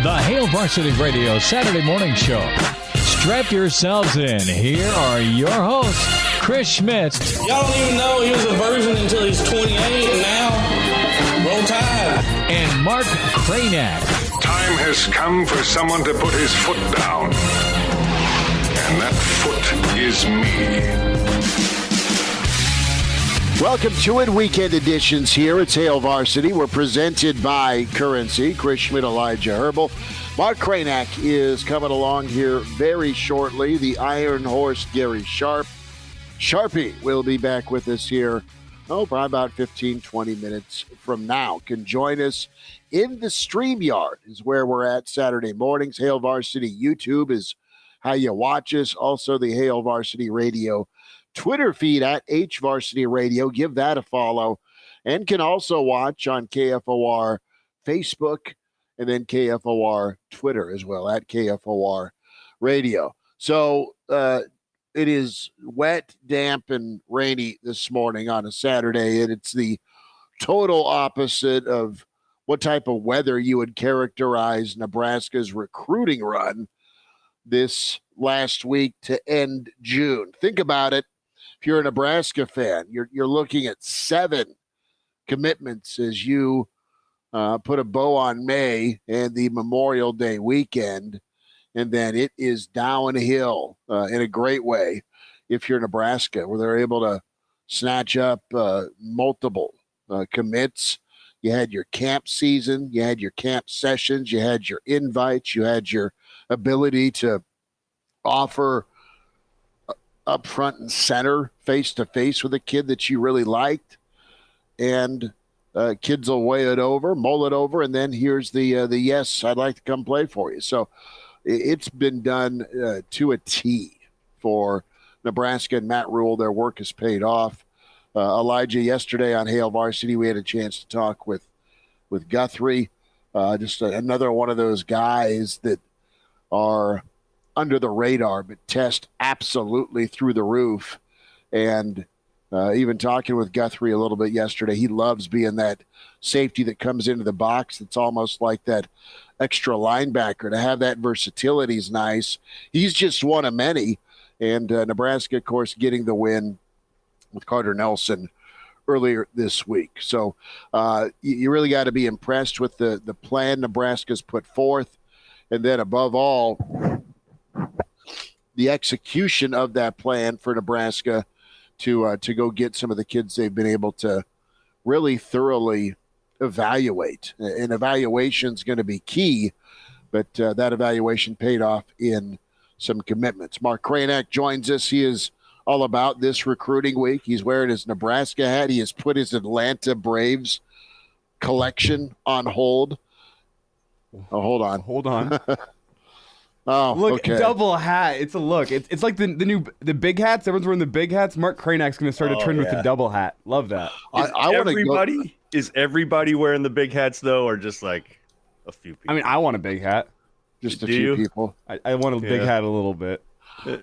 The Hail Varsity Radio Saturday morning show. Strap yourselves in. Here are your hosts, Chris Schmidt. Y'all don't even know he was a virgin until he's 28, and now, roll tide. And Mark Kraynak. Time has come for someone to put his foot down. And that foot is me. Welcome to it. Weekend editions here. It's Hail Varsity. We're presented by Currency. Chris Schmidt, Elijah Herbel. Mark Kraynak is coming along here very shortly. The Iron Horse, Gary Sharpie will be back with us here, probably about 15, 20 minutes from now. Can join us in the StreamYard is where we're at Saturday mornings. Hail Varsity YouTube is how you watch us. Also, the Hail Varsity Radio Twitter feed at HVarsity Radio. Give that a follow. And can also watch on KFOR Facebook and then KFOR Twitter as well at KFOR Radio. So it is wet, damp, and rainy this morning on a Saturday, and it's the total opposite of what type of weather you would characterize Nebraska's recruiting run this last week to end June. Think about it. If you're a Nebraska fan, you're looking at 7 commitments as you put a bow on May and the Memorial Day weekend, and then it is downhill in a great way if you're Nebraska, where they're able to snatch up multiple commits. You had your camp season, you had your camp sessions, you had your invites, you had your ability to offer up front and center, face-to-face with a kid that you really liked, and kids will weigh it over, mull it over, and then here's the yes, I'd like to come play for you. So it's been done to a T for Nebraska and Matt Rhule. Their work has paid off. Elijah, yesterday on Hail Varsity, we had a chance to talk with Guthrie, just another one of those guys that are under the radar, but test absolutely through the roof. And even talking with Guthrie a little bit yesterday, he loves being that safety that comes into the box. It's almost like that extra linebacker. To have that versatility is nice. He's just one of many. And Nebraska, of course, getting the win with Carter Nelson earlier this week. So you really got to be impressed with the plan Nebraska's put forth. And then above all, the execution of that plan for Nebraska to go get some of the kids they've been able to really thoroughly evaluate. And evaluation is going to be key, but that evaluation paid off in some commitments. Mark Kraynak joins us. He is all about this recruiting week. He's wearing his Nebraska hat. He has put his Atlanta Braves collection on hold. Oh, hold on. Hold on. Oh, look, okay. Double hat. It's a look. It's like the big hats. Everyone's wearing the big hats. Mark Kraynak's going to start a trend with the double hat. Love that. Is everybody wearing the big hats though, or just like a few people? I mean, I want a big hat. Just a few people. I want a big hat a little bit. Do you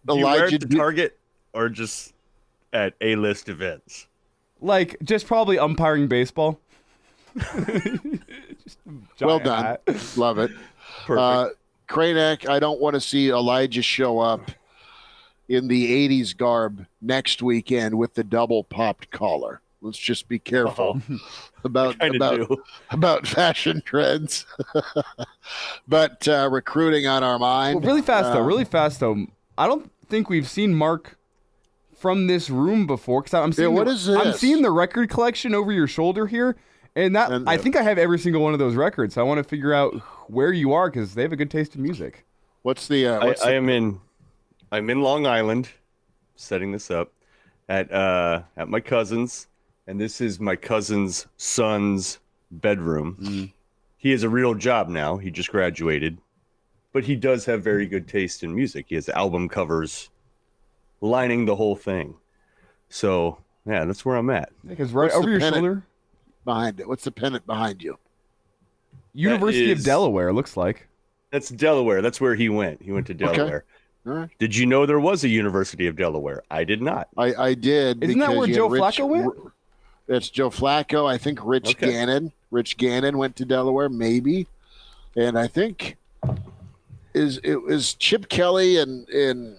wear it at the Target or just at A-list events? Like just probably umpiring baseball. Well done. Hat. Love it. Perfect. Kraynak, I don't want to see Elijah show up in the 80s garb next weekend with the double popped collar. Let's just be careful about fashion trends. But recruiting on our mind. Well, really fast though. I don't think we've seen Mark from this room before, because I'm seeing what is this? I'm seeing the record collection over your shoulder here. And I think I have every single one of those records. So I want to figure out where you are, because they have a good taste in music. I'm in Long Island, setting this up at my cousin's, and this is my cousin's son's bedroom. He has a real job now. He just graduated, but he does have very good taste in music. He has album covers lining the whole thing. So yeah, that's where I'm at. Because right over your shoulder. Behind it. What's the pennant behind you? University of Delaware, looks like. That's Delaware. That's where he went. He went to Delaware. All right. Did you know there was a University of Delaware? I did not. I did. Isn't that where Joe Flacco went? It's Joe Flacco. I think Rich Gannon. Rich Gannon went to Delaware, maybe. And I think is Chip Kelly and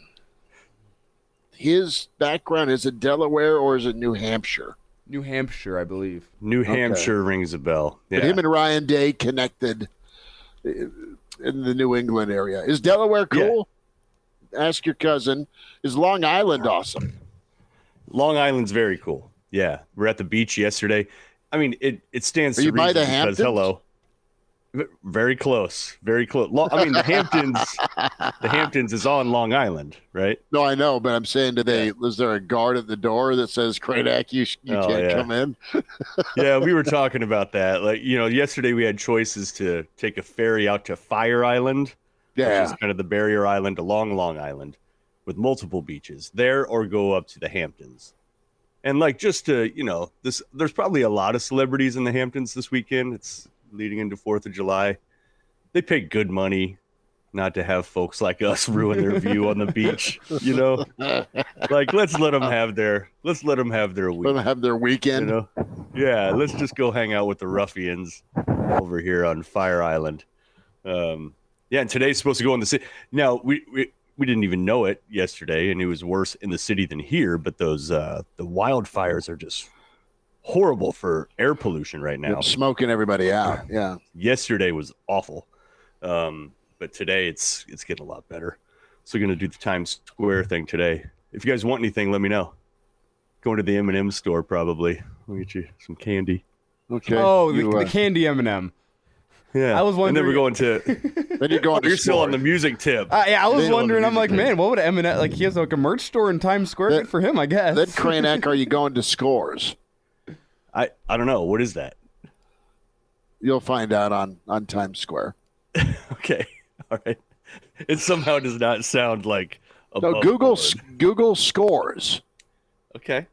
his background, is it Delaware or is it New Hampshire? New Hampshire, I believe. New Hampshire rings a bell. Yeah. But him and Ryan Day connected in the New England area. Is Delaware cool? Yeah. Ask your cousin. Is Long Island awesome? Long Island's very cool. Yeah. We're at the beach yesterday. I mean, it stands Are to you by reason the Hamptons? because, hello. Very close. Very close. I mean, the Hamptons is on Long Island, right? No, I know, but I'm saying is there a guard at the door that says, Kraynak, you can't come in? Yeah, we were talking about that. Like, yesterday we had choices to take a ferry out to Fire Island, which is kind of the barrier island along Long Island with multiple beaches there, or go up to the Hamptons. And like, just to, there's probably a lot of celebrities in the Hamptons this weekend. It's leading into 4th of July. They pay good money not to have folks like us ruin their view on the beach, Like, let's let them have their week. Let them have their weekend. Yeah, let's just go hang out with the ruffians over here on Fire Island. And today's supposed to go in the city. Now, we didn't even know it yesterday, and it was worse in the city than here, but those the wildfires are just horrible for air pollution right now. It's smoking everybody out. Yeah. Yesterday was awful. But today it's getting a lot better. So we're going to do the Times Square thing today. If you guys want anything, let me know. Going to the M&M store probably. I'll get you some candy. Okay. Oh, the candy M&M. Yeah. I was wondering. And then we're going to Then you're going to You're still on the music tip. Yeah, I was wondering. I'm like, man, what would M&M, like, he has like a merch store in Times Square. Good for him, I guess. Then Kraynak, are you going to Scores? I don't know. What is that? You'll find out on Times Square. Okay. All right. It somehow does not sound like no, Google Scores. Okay.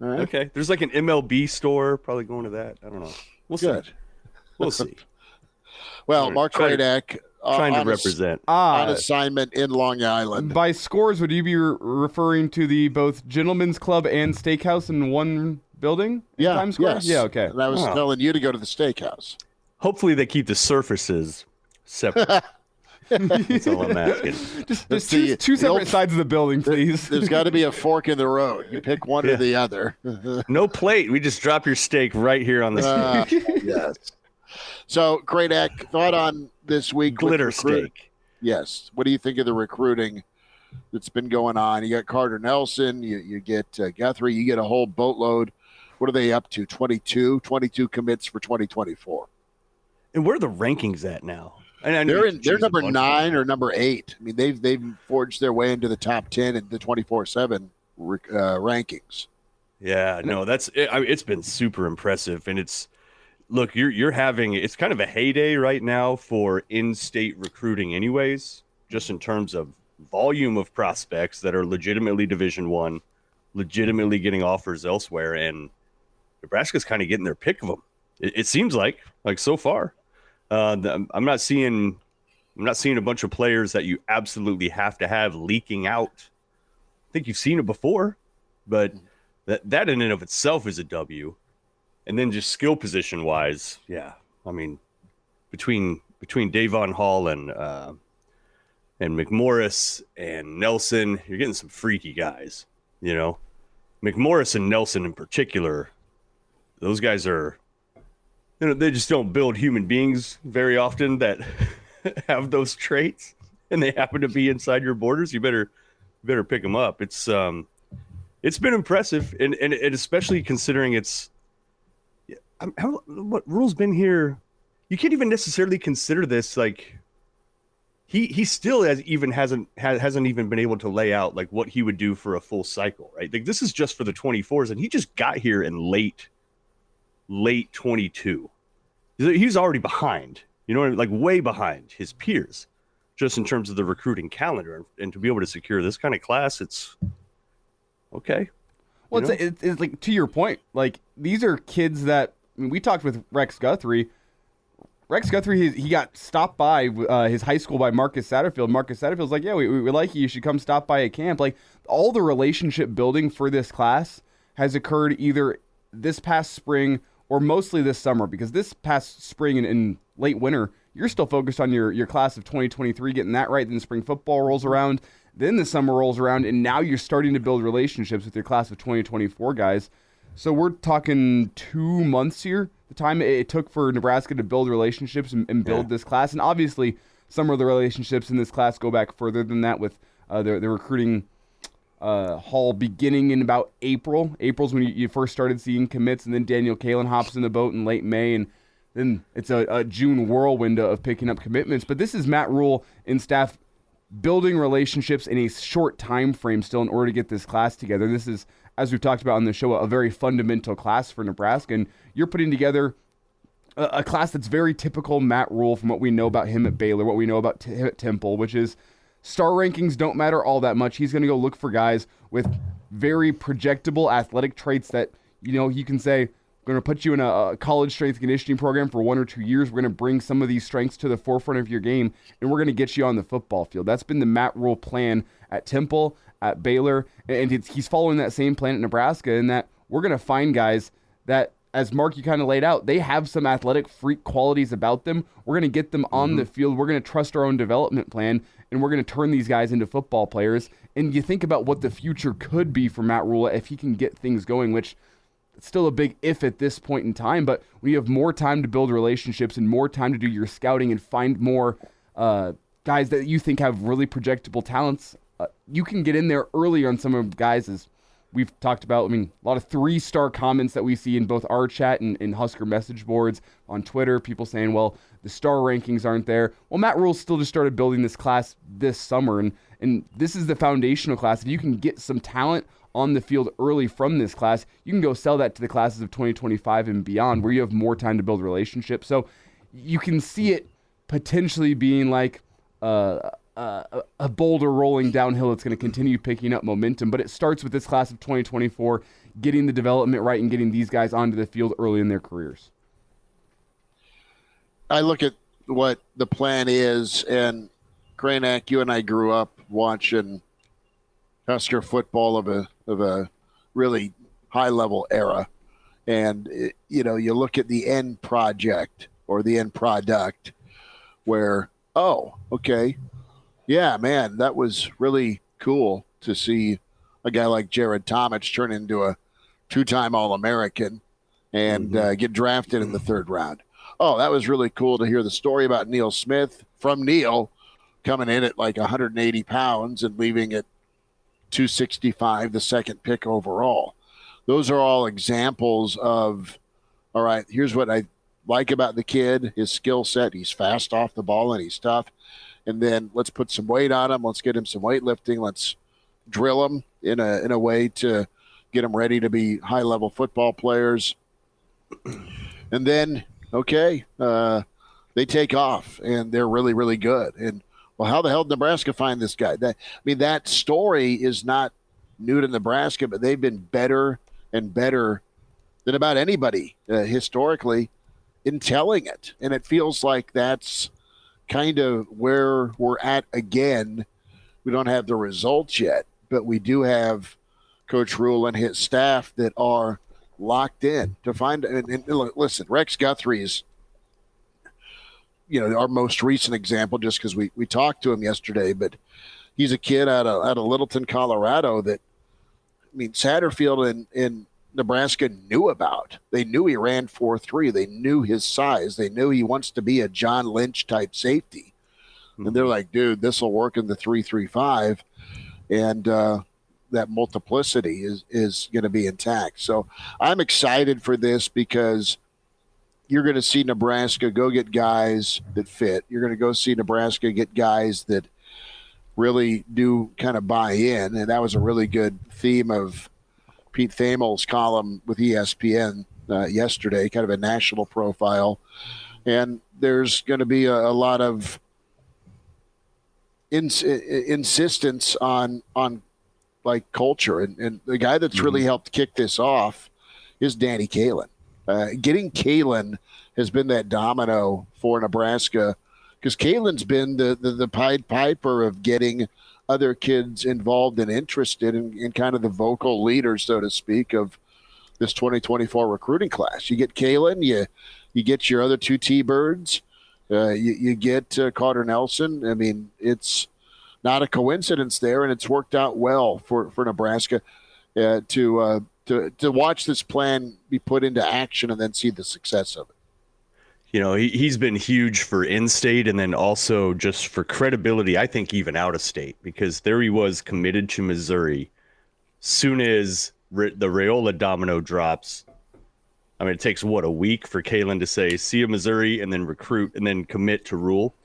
All right. Okay. There's like an MLB store. Probably going to that. I don't know. We'll see. We'll see. Well, Mark Kraynak trying to represent on assignment in Long Island. By Scores, would you be referring to the both Gentlemen's Club and Steakhouse in one building? Yeah. Times Square? Yes. Yeah. Okay. And I was telling you to go to the steakhouse. Hopefully they keep the surfaces separate. That's all I'm asking. Just two separate sides of the building, please. There's got to be a fork in the road. You pick one or the other. No plate. We just drop your steak right here on the steak. Yes. So, Kraynak, thought on this week. Glitter steak. Yes. What do you think of the recruiting that's been going on? You got Carter Nelson. You get Guthrie. You get a whole boatload. What are they up to? 22 commits for 2024. And where are the rankings at now? They're number 9 or number 8. I mean, they've forged their way into the top 10 in the 24/7 rankings. Yeah, no, it's been super impressive, and you're having it's kind of a heyday right now for in-state recruiting, anyways. Just in terms of volume of prospects that are legitimately Division I, legitimately getting offers elsewhere, and Nebraska's kind of getting their pick of them. It seems like so far. I'm not seeing a bunch of players that you absolutely have to have leaking out. I think you've seen it before, but that in and of itself is a W. And then just skill position wise, yeah. I mean, between Davon Hall and McMorris and Nelson, you're getting some freaky guys. McMorris and Nelson in particular, those guys are. They just don't build human beings very often that have those traits, and they happen to be inside your borders. You better pick them up. It's been impressive, and especially considering what Rhule's been here. You can't even necessarily consider this like he still hasn't even been able to lay out like what he would do for a full cycle, right? Like this is just for the 24s, and he just got here in late 22. He's already behind, like way behind his peers, just in terms of the recruiting calendar. And to be able to secure this kind of class, it's okay. Well, it's like, to your point, like these are kids that, I mean, we talked with Rex Guthrie. Rex Guthrie, he got stopped by his high school by Marcus Satterfield. Marcus Satterfield's like, yeah, we like you. You should come stop by at camp. Like all the relationship building for this class has occurred either this past spring or mostly this summer, because this past spring and late winter, you're still focused on your class of 2023, getting that right. Then spring football rolls around. Then the summer rolls around, and now you're starting to build relationships with your class of 2024 guys. So we're talking 2 months here, the time it took for Nebraska to build relationships and build this class. And obviously, some of the relationships in this class go back further than that with the recruiting haul beginning in about April. April's when you first started seeing commits, and then Daniel Kalen hops in the boat in late May, and then it's a June whirlwind of picking up commitments. But this is Matt Rhule and staff building relationships in a short time frame still in order to get this class together. This is, as we've talked about on the show, a very fundamental class for Nebraska, and you're putting together a class that's very typical Matt Rhule from what we know about him at Baylor, what we know about him at Temple, which is star rankings don't matter all that much. He's going to go look for guys with very projectable athletic traits that, you can say, we're going to put you in a college strength and conditioning program for 1 or 2 years. We're going to bring some of these strengths to the forefront of your game, and we're going to get you on the football field. That's been the Matt Rhule plan at Temple, at Baylor, and he's following that same plan at Nebraska, in that we're going to find guys that, as Mark, you kind of laid out, they have some athletic freak qualities about them. We're going to get them on the field. We're going to trust our own development plan, and we're going to turn these guys into football players. And you think about what the future could be for Matt Rhule if he can get things going, which it's still a big if at this point in time, but when you have more time to build relationships and more time to do your scouting and find more guys that you think have really projectable talents, you can get in there early on some of the guys, as we've talked about. A lot of 3-star comments that we see in both our chat and Husker message boards on Twitter, people saying, well, the star rankings aren't there. Well, Matt Rhule still just started building this class this summer, and this is the foundational class. If you can get some talent on the field early from this class, you can go sell that to the classes of 2025 and beyond, where you have more time to build relationships. So you can see it potentially being like a boulder rolling downhill that's going to continue picking up momentum. But it starts with this class of 2024, getting the development right and getting these guys onto the field early in their careers. I look at what the plan is, and Kraynak, you and I grew up watching Husker football of a really high-level era. And, you look at the end project or the end product where, oh, okay, yeah, man, that was really cool to see a guy like Jared Tomich turn into a 2-time All-American and get drafted in the 3rd round. Oh, that was really cool to hear the story about Neil Smith from Neil coming in at like 180 pounds and leaving at 265, the 2nd pick overall. Those are all examples of, all right, here's what I like about the kid, his skill set. He's fast off the ball and he's tough. And then let's put some weight on him. Let's get him some weightlifting. Let's drill him in a way to get him ready to be high-level football players. And then, okay, they take off, and they're really, really good. And, well, how the hell did Nebraska find this guy? That story is not new to Nebraska, but they've been better and better than about anybody historically in telling it. And it feels like that's kind of where we're at again. We don't have the results yet, but we do have Coach Rhule and his staff that are locked in to find. And listen, Rex Guthrie's, our most recent example, just because we talked to him yesterday, but he's a kid out of Littleton, Colorado that, Satterfield and Nebraska knew about. They knew he ran 4.3. They knew his size. They knew he wants to be a John Lynch type safety. And they're like, dude, this will work in the 3.35. And that multiplicity is going to be intact. So I'm excited for this because you're going to see Nebraska go get guys that fit. You're going to go see Nebraska get guys that really do kind of buy in. And that was a really good theme of Pete Thamel's column with ESPN yesterday, kind of a national profile. And there's going to be a lot of insistence on like culture. And the guy that's really helped kick this off is Danny Kalen. Getting Kalen has been that domino for Nebraska because Kalen's been the Pied Piper of getting other kids involved and interested in kind of the vocal leader, so to speak, of this 2024 recruiting class. You get Kalen, you get your other 2 T-Birds, You get Carter Nelson. I mean, it's not a coincidence there, and it's worked out well for Nebraska to watch this plan be put into action and then see the success of it. You know, he's been huge for in-state and then also just for credibility, I think even out of state, because there he was committed to Missouri. Soon as the Raiola domino drops, I mean, it takes, a week for Kalen to say, see you, Missouri, and then recruit and then commit to Rhule.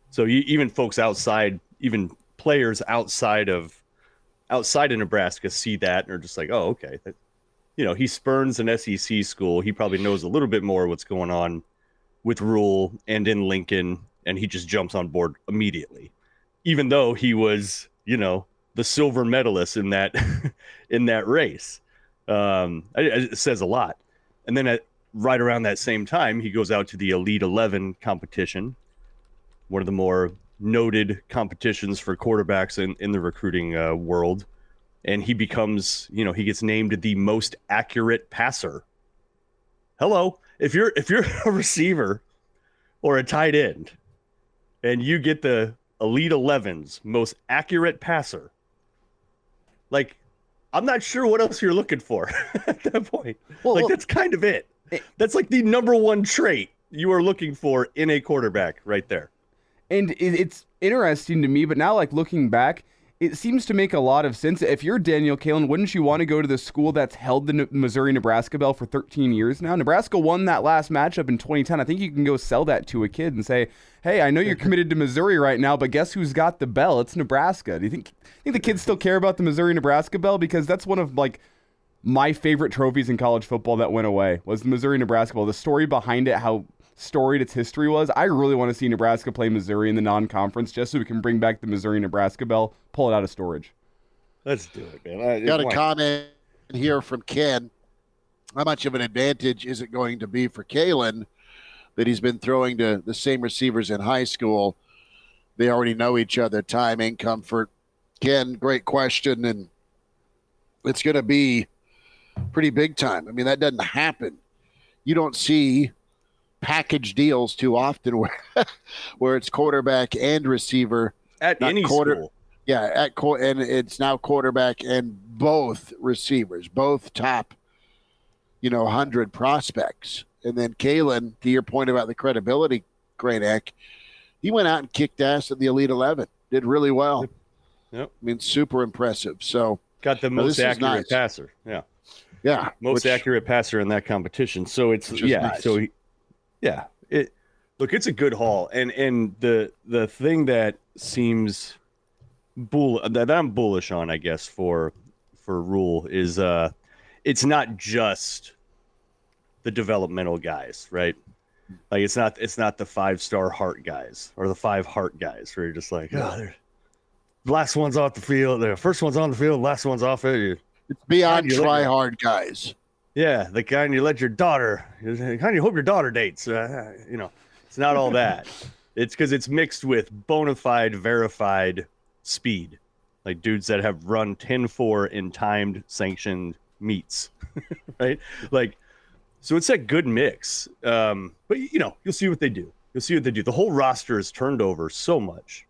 So even folks outside, even players outside of Nebraska see that and are just like, oh, okay. He spurns an SEC school. He probably knows a little bit more what's going on with Rhule and in Lincoln, and he just jumps on board immediately, even though he was, the silver medalist in that in that race. It says a lot. And then right around that same time, he goes out to the Elite 11 competition, one of the more noted competitions for quarterbacks in the recruiting world. And he becomes, he gets named the most accurate passer. Hello. If you're a receiver or a tight end and you get the Elite 11's most accurate passer, like, I'm not sure what else you're looking for at that point. Well, that's kind of it. That's like the number one trait you are looking for in a quarterback right there. And it's interesting to me, but now, like, looking back, it seems to make a lot of sense. If you're Daniel Kalen, wouldn't you want to go to the school that's held the Missouri-Nebraska bell for 13 years now? Nebraska won that last matchup in 2010. I think you can go sell that to a kid and say, hey, I know you're committed to Missouri right now, but guess who's got the bell? It's Nebraska. Do you think the kids still care about the Missouri-Nebraska bell? Because that's one of, like, my favorite trophies in college football that went away was the Missouri-Nebraska bell. The story behind it, how storied its history was. I really want to see Nebraska play Missouri in the non-conference just so we can bring back the Missouri-Nebraska bell, pull it out of storage. Let's do it, man. Got a comment here from Ken. How much of an advantage is it going to be for Kalen that he's been throwing to the same receivers in high school? They already know each other, timing, comfort. Ken, great question, and it's going to be pretty big time. I mean, that doesn't happen. You don't see package deals too often where it's quarterback and receiver at any school. Yeah, and it's now quarterback and both receivers, both top, 100 prospects. And then Kalen, to your point about the credibility, Kraynak, he went out and kicked ass at the Elite 11. Did really well. Yep. I mean, super impressive. So got the most accurate passer. Yeah. Yeah. Most accurate passer in that competition. So it's nice. So it's a good haul. And the thing that seems that I'm bullish on, I guess, for Rhule is it's not just the developmental guys, right? Like it's not the 5-star heart guys or the 5 heart guys where you're just like, the last one's off the field, the first one's on the field, last one's off it. It's beyond try hard guys. Yeah, the kind you let your daughter, the kind you hope your daughter dates. It's not all that. It's because it's mixed with bona fide, verified speed, like dudes that have run 10-4 in timed, sanctioned meets, right? Like, so it's a good mix. But you'll see what they do. You'll see what they do. The whole roster is turned over so much.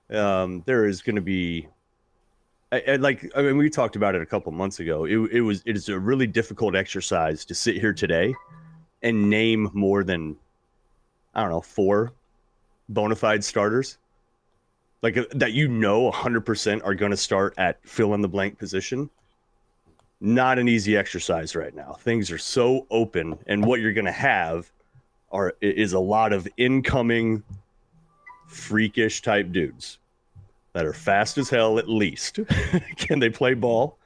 There is going to be. We talked about it a couple months ago. It is a really difficult exercise to sit here today and name more than, 4 bona fide starters, like that 100% are going to start at fill in the blank position. Not an easy exercise right now. Things are so open, and what you're going to have is a lot of incoming freakish type dudes that are fast as hell at least. Can they play ball?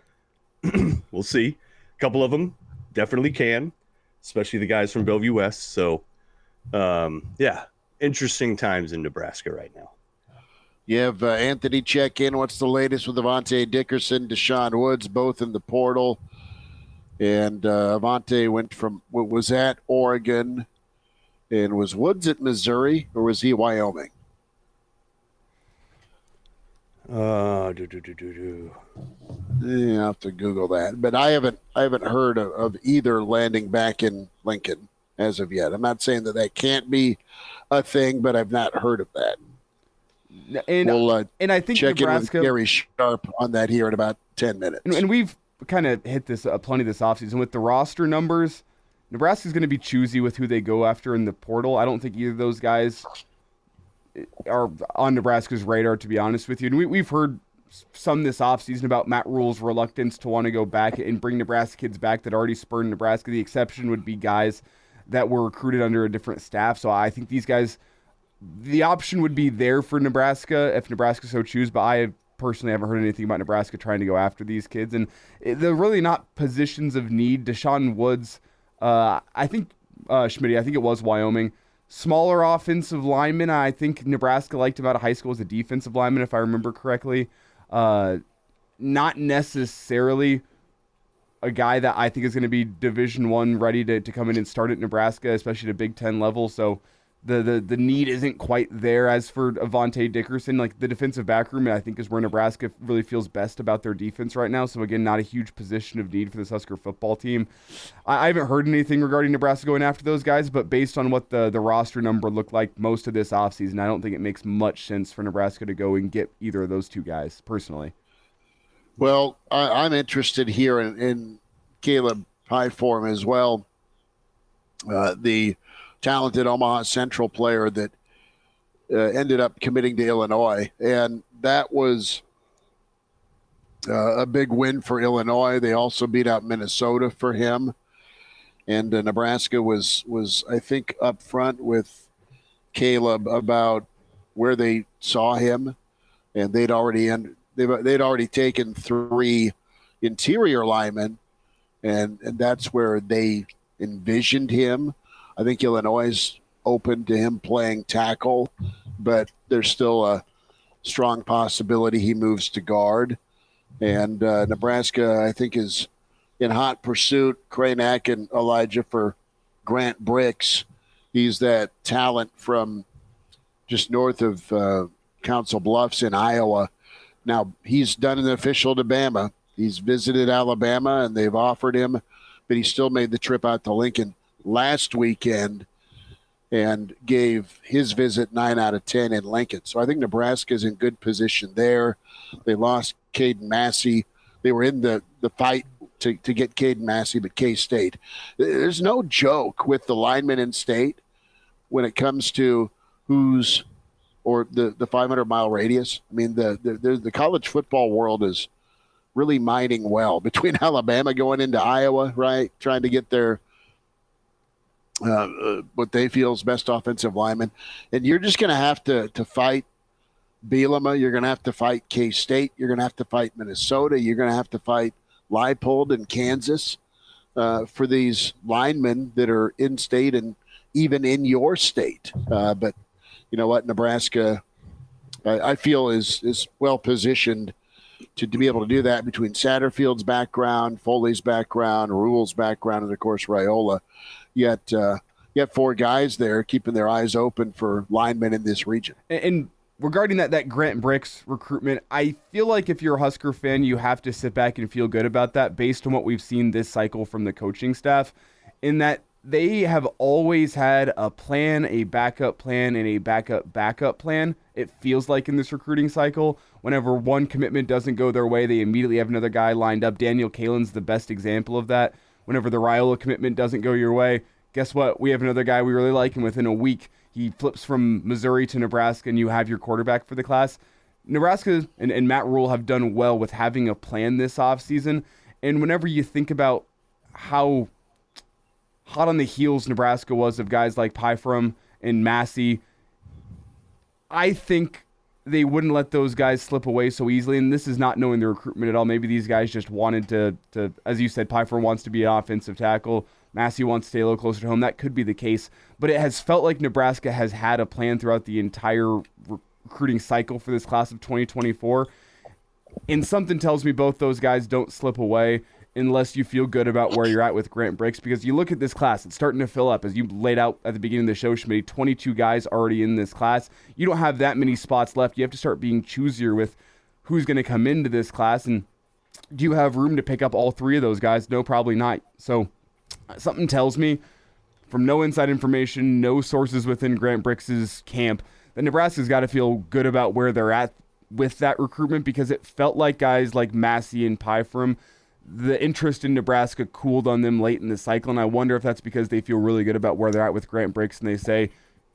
We'll see. A couple of them definitely can, especially the guys from Bellevue West. So, interesting times in Nebraska right now. You have Anthony check in. What's the latest with Avante Dickerson, Deshaun Woods, both in the portal? And Avante was at Oregon. And was Woods at Missouri or was he Wyoming? You have to Google that, but I haven't heard of either landing back in Lincoln as of yet. I'm not saying that can't be a thing, but I've not heard of that. And We'll I think check Nebraska, in with Gary Sharp on that here in about 10 minutes. And we've kind of hit this plenty this offseason with the roster numbers. Nebraska's going to be choosy with who they go after in the portal. I don't think either of those guys are on Nebraska's radar, to be honest with you. And we've heard some this offseason about Matt Rhule's reluctance to want to go back and bring Nebraska kids back that already spurned Nebraska. The exception would be guys that were recruited under a different staff. So I think these guys, the option would be there for Nebraska if Nebraska so choose, but I personally haven't heard anything about Nebraska trying to go after these kids. And they're really not positions of need. Deshaun Woods, I think Schmidt, I think it was Wyoming. Smaller offensive lineman. I think Nebraska liked him out of high school as a defensive lineman, if I remember correctly. Not necessarily a guy that I think is going to be Division I ready to come in and start at Nebraska, especially at a Big Ten level. So the need isn't quite there. As for Avante Dickerson, like the defensive back room, I think is where Nebraska really feels best about their defense right now. So again, not a huge position of need for this Husker football team. I haven't heard anything regarding Nebraska going after those guys, but based on what the roster number looked like most of this offseason, I don't think it makes much sense for Nebraska to go and get either of those two guys, personally. Well, I'm interested here in Caleb Highform as well, the talented Omaha Central player that ended up committing to Illinois. And that was a big win for Illinois. They also beat out Minnesota for him. And Nebraska was, I think, up front with Caleb about where they saw him. And they'd already taken 3 interior linemen, and that's where they envisioned him. I think Illinois is open to him playing tackle, but there's still a strong possibility he moves to guard. And Nebraska, I think, is in hot pursuit, Kraynak and Elijah, for Grant Bricks. He's that talent from just north of Council Bluffs in Iowa. Now, he's done an official to Bama. He's visited Alabama, and they've offered him, but he still made the trip out to Lincoln last weekend and gave his visit 9 out of 10 in Lincoln. So I think Nebraska's in good position there. They lost Caden Massey. They were in the fight to get Caden Massey, but K-State. There's no joke with the linemen in state when it comes to who's or the 500-mile radius. I mean, the college football world is really mining well between Alabama going into Iowa, right, trying to get their what they feel is best offensive lineman. And you're just going to have to fight Bielema. You're going to have to fight K-State. You're going to have to fight Minnesota. You're going to have to fight Leipold and Kansas for these linemen that are in state and even in your state. But you know what? Nebraska, I feel, is well positioned to be able to do that between Satterfield's background, Foley's background, Rhule's background, and, of course, Raiola. You got 4 guys there keeping their eyes open for linemen in this region. And regarding that Grant Bricks recruitment, I feel like if you're a Husker fan, you have to sit back and feel good about that based on what we've seen this cycle from the coaching staff, in that they have always had a plan, a backup plan, and a backup plan. It feels like in this recruiting cycle, whenever one commitment doesn't go their way, they immediately have another guy lined up. Daniel Kalen's the best example of that. Whenever the Raiola commitment doesn't go your way, guess what? We have another guy we really like, and within a week, he flips from Missouri to Nebraska, and you have your quarterback for the class. Nebraska and Matt Rhule have done well with having a plan this offseason. And whenever you think about how hot on the heels Nebraska was of guys like Pyfrom and Massey, I think they wouldn't let those guys slip away so easily. And this is not knowing the recruitment at all. Maybe these guys just wanted to as you said, Pyfrom wants to be an offensive tackle. Massey wants to stay a little closer to home. That could be the case. But it has felt like Nebraska has had a plan throughout the entire recruiting cycle for this class of 2024. And something tells me both those guys don't slip away unless you feel good about where you're at with Grant Bricks, because you look at this class, it's starting to fill up. As you laid out at the beginning of the show, Schmidt, 22 guys already in this class. You don't have that many spots left. You have to start being choosier with who's going to come into this class. And do you have room to pick up all 3 of those guys? No, probably not. So something tells me from no inside information, no sources within Grant Brix's camp, that Nebraska's got to feel good about where they're at with that recruitment, because it felt like guys like Massey and Pyfrom, the interest in Nebraska cooled on them late in the cycle, and I wonder if that's because they feel really good about where they're at with Grant Brix, and they say,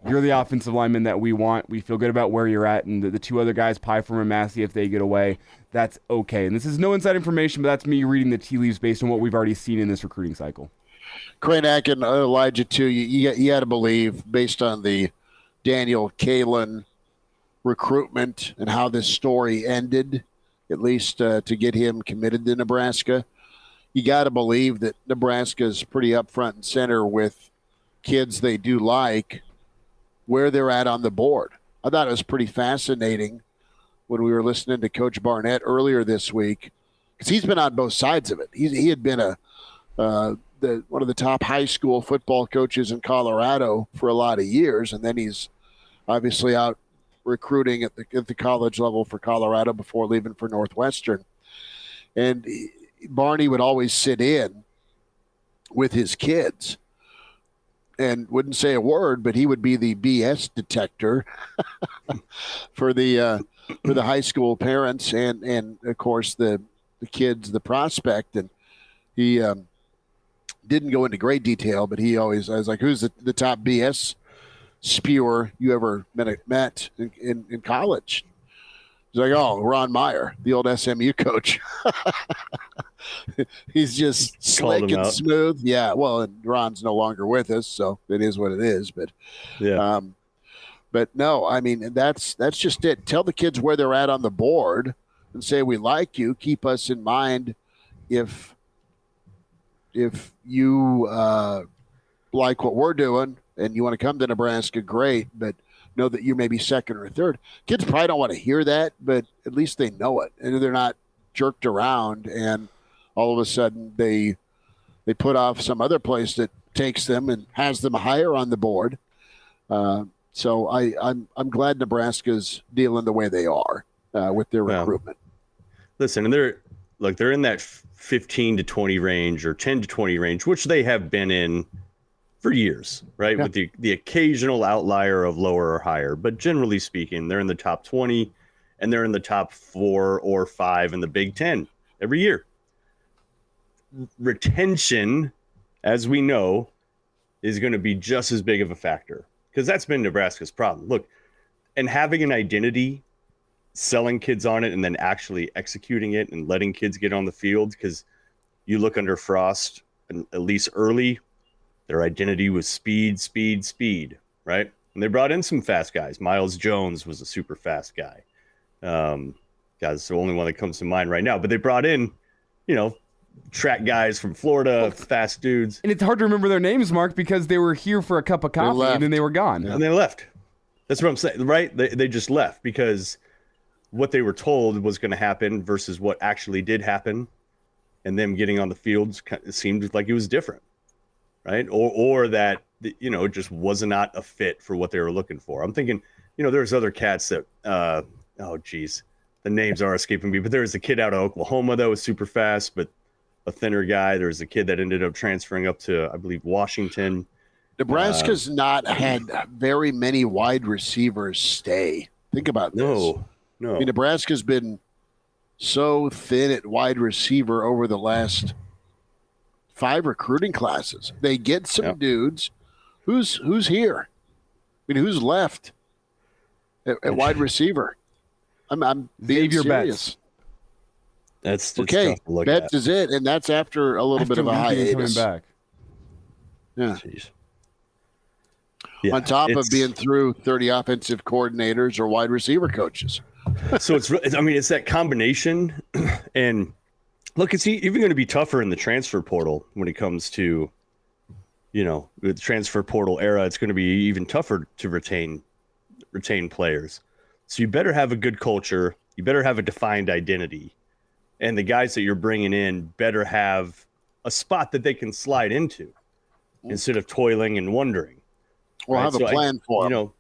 you're the offensive lineman that we want. We feel good about where you're at, and the two other guys, Pyfrom and Massey, if they get away, that's okay. And this is no inside information, but that's me reading the tea leaves based on what we've already seen in this recruiting cycle. Kraynak and Elijah, too, you got to believe, based on the Daniel Kalen recruitment and how this story ended, at least to get him committed to Nebraska, you got to believe that Nebraska's pretty up front and center with kids they do like, where they're at on the board. I thought it was pretty fascinating when we were listening to Coach Barnett earlier this week, because he's been on both sides of it. He had been one of the top high school football coaches in Colorado for a lot of years, and then he's obviously out recruiting at the college level for Colorado before leaving for Northwestern. And Barney would always sit in with his kids and wouldn't say a word, but he would be the BS detector for the high school parents and of course the kids, the prospect. And he didn't go into great detail, but I was like, who's the top BS spewer you ever met in college? He's like, oh, Ron Meyer, the old SMU coach. He's just slick and smooth. Yeah, well, and Ron's no longer with us, so it is what it is. But yeah, but no, I mean, that's just it. Tell the kids where they're at on the board and say, we like you. Keep us in mind if you like what we're doing and you want to come to Nebraska, great, but know that you may be second or third. Kids probably don't want to hear that, but at least they know it, and they're not jerked around and all of a sudden they put off some other place that takes them and has them higher on the board. So I'm glad Nebraska's dealing the way they are with their recruitment. Listen, and they're in that 15 to 20 range or 10 to 20 range, which they have been in for years, right? Yeah. With the occasional outlier of lower or higher, but generally speaking, they're in the top 20 and they're in the top 4 or 5 in the Big Ten every year. Retention, as we know, is going to be just as big of a factor, because that's been Nebraska's problem. Look, and having an identity, selling kids on it, and then actually executing it and letting kids get on the field, because you look under Frost, and at least early, their identity was speed, right? And they brought in some fast guys. Miles Jones was a super fast guy. That's the only one that comes to mind right now. But they brought in, track guys from Florida, fast dudes. And it's hard to remember their names, Mark, because they were here for a cup of coffee and then they were gone. Yeah. And they left. That's what I'm saying, right? They just left because what they were told was going to happen versus what actually did happen, and them getting on the field seemed like it was different, right? Or that, it just was not a fit for what they were looking for. I'm thinking, there's other cats that, the names are escaping me, but there was a kid out of Oklahoma that was super fast, but a thinner guy. There's a kid that ended up transferring up to, I believe, Washington. Nebraska's not had very many wide receivers stay. Think about this. No. I mean, Nebraska's been so thin at wide receiver over the last 5 recruiting classes. They get some dudes. Who's here? I mean, who's left at wide receiver? I'm being serious. That's okay. Tough to look Betts at. is it, and that's after a little bit of a hiatus. Coming back. Yeah. Jeez. On top of being through 30 offensive coordinators or wide receiver coaches. So it's that combination. And look, it's even going to be tougher in the transfer portal when it comes to, the transfer portal era. It's going to be even tougher to retain players. So you better have a good culture. You better have a defined identity. And the guys that you're bringing in better have a spot that they can slide into instead of toiling and wondering. Or have a plan for them.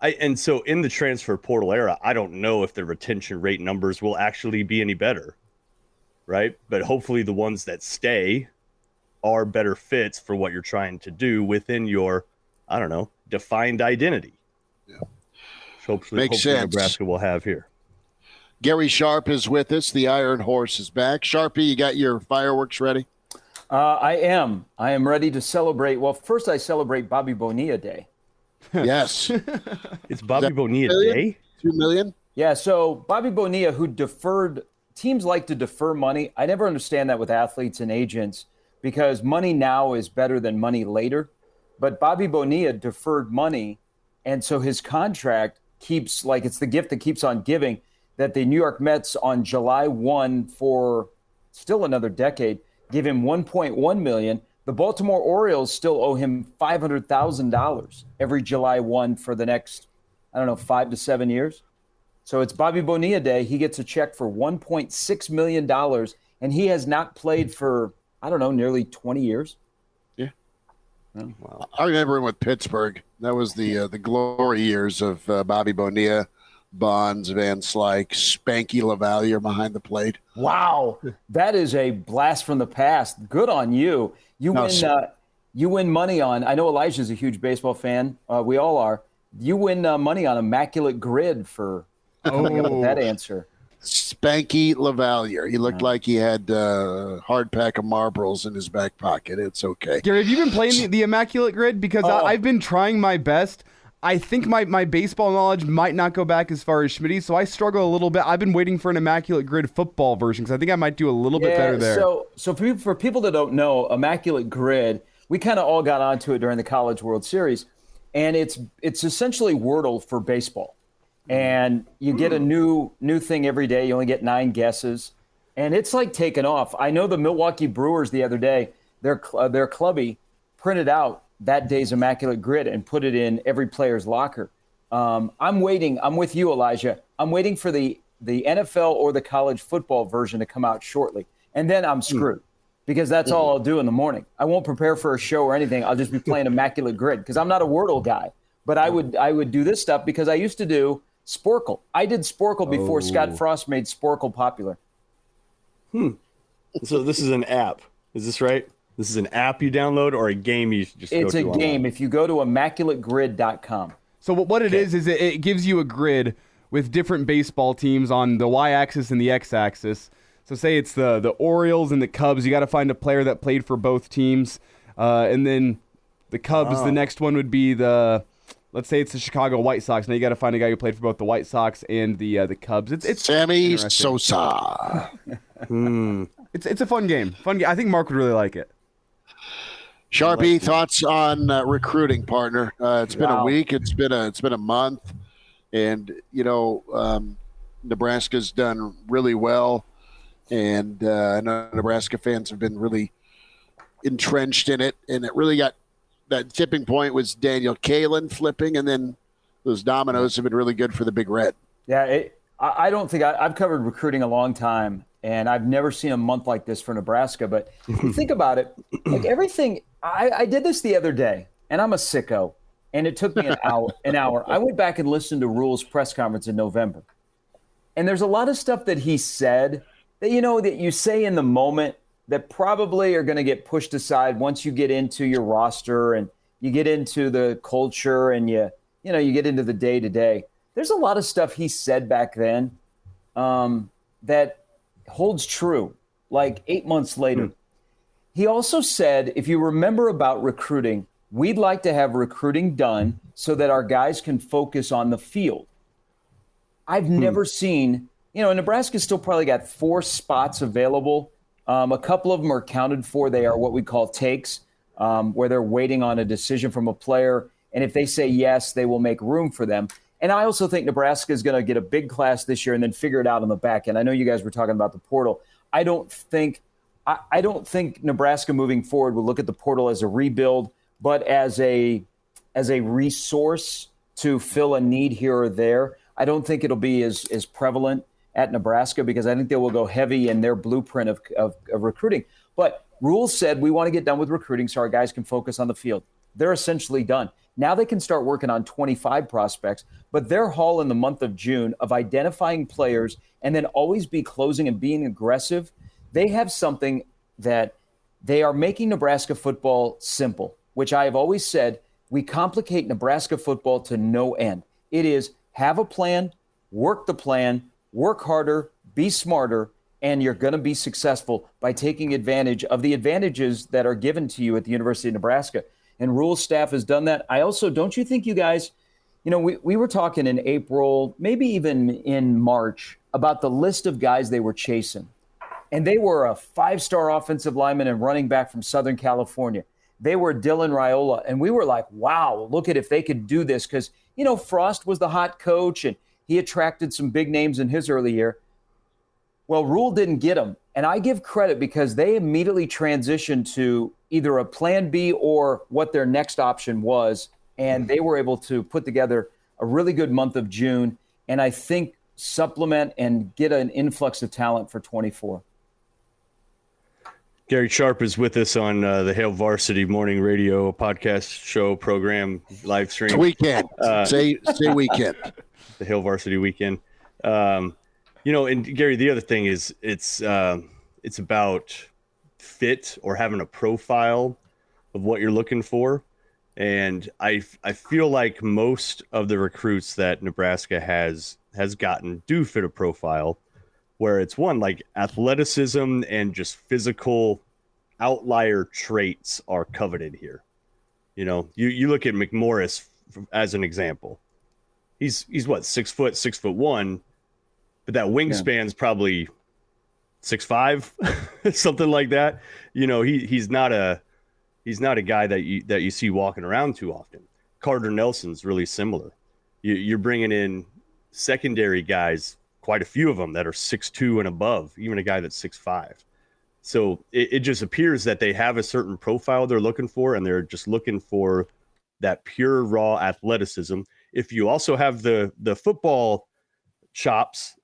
And so in the transfer portal era, I don't know if the retention rate numbers will actually be any better, right? But hopefully the ones that stay are better fits for what you're trying to do within your, I don't know, defined identity. Yeah. Hopefully sense. Nebraska will have here. Gary Sharp is with us. The Iron Horse is back. Sharpie, you got your fireworks ready? I am ready to celebrate. Well, first I celebrate Bobby Bonilla Day. Yes. It's Bobby Bonilla Day? 2 million? Yeah, so Bobby Bonilla, who deferred, teams like to defer money. I never understand that with athletes and agents because money now is better than money later. But Bobby Bonilla deferred money, and so his contract keeps, like it's the gift that keeps on giving, that the New York Mets on July 1 for still another decade give him $1.1 million. The Baltimore Orioles still owe him $500,000 every July 1 for the next, 5 to 7 years. So it's Bobby Bonilla Day. He gets a check for $1.6 million, and he has not played for, nearly 20 years. Yeah. Wow. I remember him with Pittsburgh. That was the glory years of Bobby Bonilla, Bonds, Van Slyke, Spanky LaValliere behind the plate. Wow. That is a blast from the past. Good on you. You win money on, I know Elijah's a huge baseball fan. We all are. You win money on Immaculate Grid for coming up with that answer. Spanky LaValliere. He looked like he had a hard pack of Marlboros in his back pocket. It's okay. Gary, have you been playing the Immaculate Grid? Because I've been trying my best. I think my baseball knowledge might not go back as far as Schmidt, so I struggle a little bit. I've been waiting for an Immaculate Grid football version because I think I might do a little bit better there. So for people that don't know, Immaculate Grid, we kind of all got onto it during the College World Series, and it's essentially Wordle for baseball. And you get a new thing every day. You only get 9 guesses, and it's like taking off. I know the Milwaukee Brewers the other day, their clubby printed out that day's Immaculate Grid and put it in every player's locker. I'm waiting. I'm with you, Elijah. I'm waiting for the NFL or the college football version to come out shortly, and then I'm screwed because that's all I'll do in the morning. I won't prepare for a show or anything. I'll just be playing Immaculate Grid because I'm not a Wordle guy. But I would do this stuff because I used to do Sporkle. I did Sporkle before Scott Frost made Sporkle popular. So this is an app. Is this right? This is an app you download or a game you just go to? It's a online? game. If you go to ImmaculateGrid.com. So what it is it gives you a grid with different baseball teams on the y-axis and the x-axis. So say it's the Orioles and the Cubs. You got to find a player that played for both teams. And then the Cubs, the next one would be let's say it's the Chicago White Sox. Now you got to find a guy who played for both the White Sox and the Cubs. It's Sammy Sosa. It's a fun game. I think Mark would really like it. Sharpie, thoughts on recruiting, partner? It's been a week. It's been a month, and Nebraska's done really well, and I know Nebraska fans have been really entrenched in it, and it really got that tipping point was Daniel Kalen flipping, and then those dominoes have been really good for the Big Red. Yeah, I don't think I've covered recruiting a long time, and I've never seen a month like this for Nebraska. But you think about it, like everything. I did this the other day, and I'm a sicko, and it took me an hour. I went back and listened to Rhule's press conference in November, and there's a lot of stuff that he said that that you say in the moment that probably are going to get pushed aside once you get into your roster and you get into the culture and you get into the day to day. There's a lot of stuff he said back then that holds true. Like 8 months later. He also said, if you remember about recruiting, we'd like to have recruiting done so that our guys can focus on the field. I've never seen, Nebraska's still probably got 4 spots available. A couple of them are accounted for. They are what we call takes, where they're waiting on a decision from a player. And if they say yes, they will make room for them. And I also think Nebraska is going to get a big class this year and then figure it out on the back end. I know you guys were talking about the portal. I don't think Nebraska moving forward will look at the portal as a rebuild, but as a resource to fill a need here or there. I don't think it'll be as prevalent at Nebraska because I think they will go heavy in their blueprint of recruiting. But Rhule said we want to get done with recruiting so our guys can focus on the field. They're essentially done. Now they can start working on 25 prospects, but their haul in the month of June of identifying players and then always be closing and being aggressive, they have something that They are making Nebraska football simple, which I have always said, we complicate Nebraska football to no end. It is have a plan, work the plan, work harder, be smarter, and you're going to be successful by taking advantage of the advantages that are given to you at the University of Nebraska. And Rhule's staff has done that. I also, don't you think you guys, we were talking in April, maybe even in March, about the list of guys they were chasing. And they were a 5-star offensive lineman and running back from Southern California. They were Dylan Raiola. And we were like, wow, look at if they could do this. Because, Frost was the hot coach and he attracted some big names in his early year. Well, Rhule didn't get them. And I give credit because they immediately transitioned to either a plan B or what their next option was. And they were able to put together a really good month of June. And I think supplement and get an influx of talent for 24. Gary Sharp is with us on the Hail Varsity Morning Radio podcast show program live stream. It's weekend. Say weekend. The Hail Varsity weekend. And Gary, the other thing is it's about fit or having a profile of what you're looking for. And I feel like most of the recruits that Nebraska has gotten do fit a profile where it's one like athleticism and just physical outlier traits are coveted here. You look at McMorris as an example. He's what, 6 foot, 6'1", but that wingspan's probably 6'5", something like that. He's not a guy that you see walking around too often. Carter Nelson's really similar. You're bringing in secondary guys, quite a few of them that are 6'2" and above, even a guy that's 6'5". So it just appears that they have a certain profile they're looking for, and they're just looking for that pure raw athleticism. If you also have the football chops,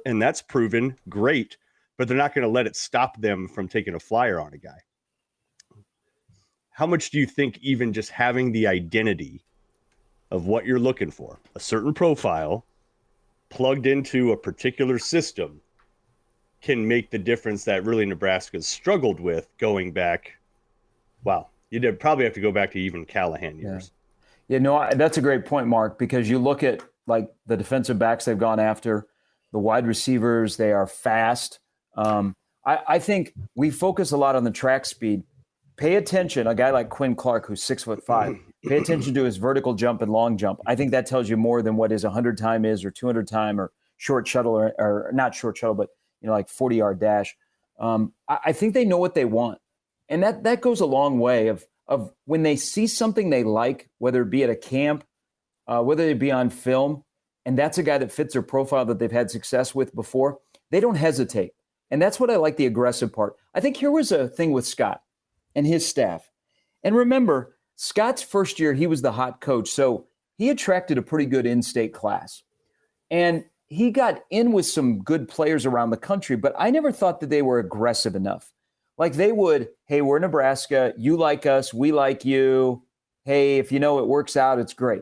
and that's proven, great, but they're not going to let it stop them from taking a flyer on a guy. How much do you think even just having the identity of what you're looking for, a certain profile plugged into a particular system, can make the difference that really Nebraska's struggled with going back? Wow. You'd probably have to go back to even Callahan years. That's a great point, Mark, because you look at like the defensive backs they've gone after, the wide receivers, they are fast. I think we focus a lot on the track speed. Pay attention, a guy like Quinn Clark, who's 6'5", pay attention to his vertical jump and long jump. I think that tells you more than what his 100 time is or 200 time or short shuttle or not short shuttle, but like 40-yard dash. I think they know what they want. And that goes a long way of when they see something they like, whether it be at a camp, whether it be on film, and that's a guy that fits their profile that they've had success with before, they don't hesitate. And that's what I like, the aggressive part. I think here was a thing with Scott and his staff. And remember, Scott's first year, he was the hot coach. So he attracted a pretty good in-state class. And he got in with some good players around the country, but I never thought that they were aggressive enough. Like they would, hey, we're Nebraska. You like us. We like you. Hey, if it works out, it's great.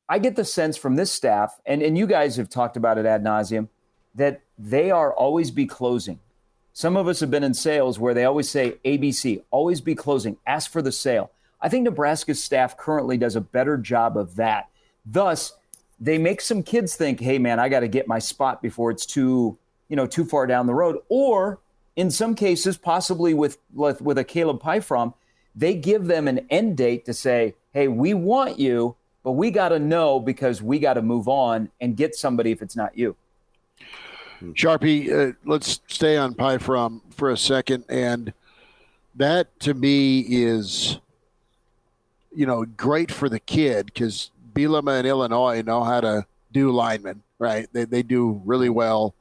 I get the sense from this staff, and you guys have talked about it ad nauseum, that they are always be closing. Some of us have been in sales where they always say ABC, always be closing, ask for the sale. I think Nebraska's staff currently does a better job of that. Thus, they make some kids think, hey, man, I got to get my spot before it's too far down the road. Or in some cases, possibly with a Caleb Pyfrom, they give them an end date to say, hey, we want you, but we got to know because we got to move on and get somebody if it's not you. Sharpie, let's stay on Pyfrom for a second. And that to me is, great for the kid because Bielema and Illinois know how to do linemen, right? They do really well.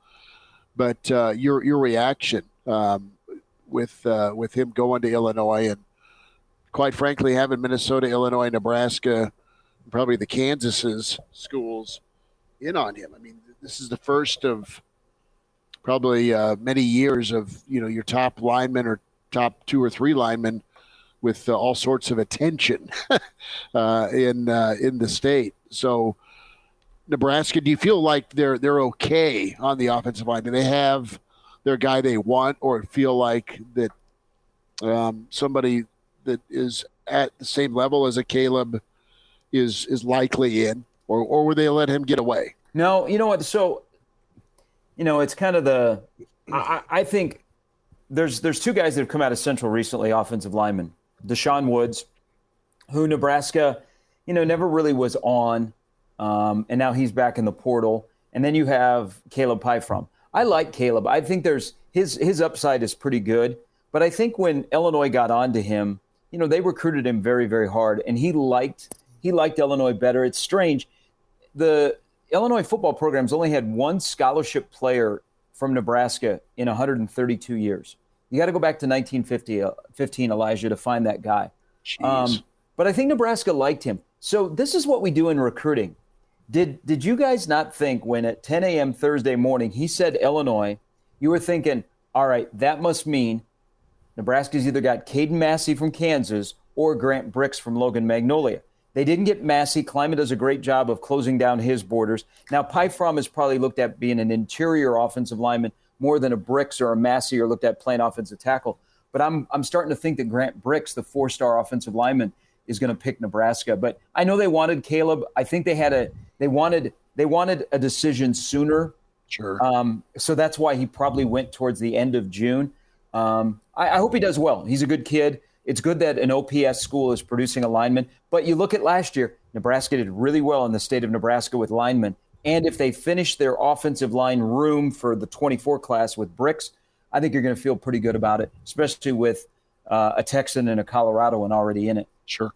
But your reaction with him going to Illinois and, quite frankly, having Minnesota, Illinois, Nebraska, probably the Kansas's schools in on him. I mean, this is the first of probably many years of, your top linemen or top 2 or 3 linemen with all sorts of attention in the state. So Nebraska, do you feel like they're okay on the offensive line? Do they have their guy they want, or feel like that somebody that is at the same level as a Caleb is likely in, or would they let him get away? No, you know what? So, it's kind of I think there's two guys that have come out of Central recently, offensive linemen. Deshaun Woods, who Nebraska, never really was on, and now he's back in the portal. And then you have Caleb Pyfrom. I like Caleb. I think his upside is pretty good. But I think when Illinois got onto him, they recruited him very, very hard, and he liked Illinois better. It's strange. The Illinois football program's only had one scholarship player from Nebraska in 132 years. You got to go back to 1915, Elijah, to find that guy. But I think Nebraska liked him. So this is what we do in recruiting. Did you guys not think when at 10 a.m. Thursday morning he said Illinois, you were thinking, all right, that must mean Nebraska's either got Caden Massey from Kansas or Grant Brix from Logan Magnolia. They didn't get Massey. Kleiman does a great job of closing down his borders. Now, Pyfrom is probably looked at being an interior offensive lineman more than a Brix or a Massey are looked at playing offensive tackle. But I'm starting to think that Grant Brix, the 4-star offensive lineman, is going to pick Nebraska. But I know they wanted Caleb. I think they wanted a decision sooner. Sure. So that's why he probably went towards the end of June. I hope he does well. He's a good kid. It's good that an OPS school is producing a lineman. But you look at last year, Nebraska did really well in the state of Nebraska with linemen. And if they finish their offensive line room for the 24 class with Brix, I think you're going to feel pretty good about it, especially with a Texan and a Coloradoan already in it. Sure.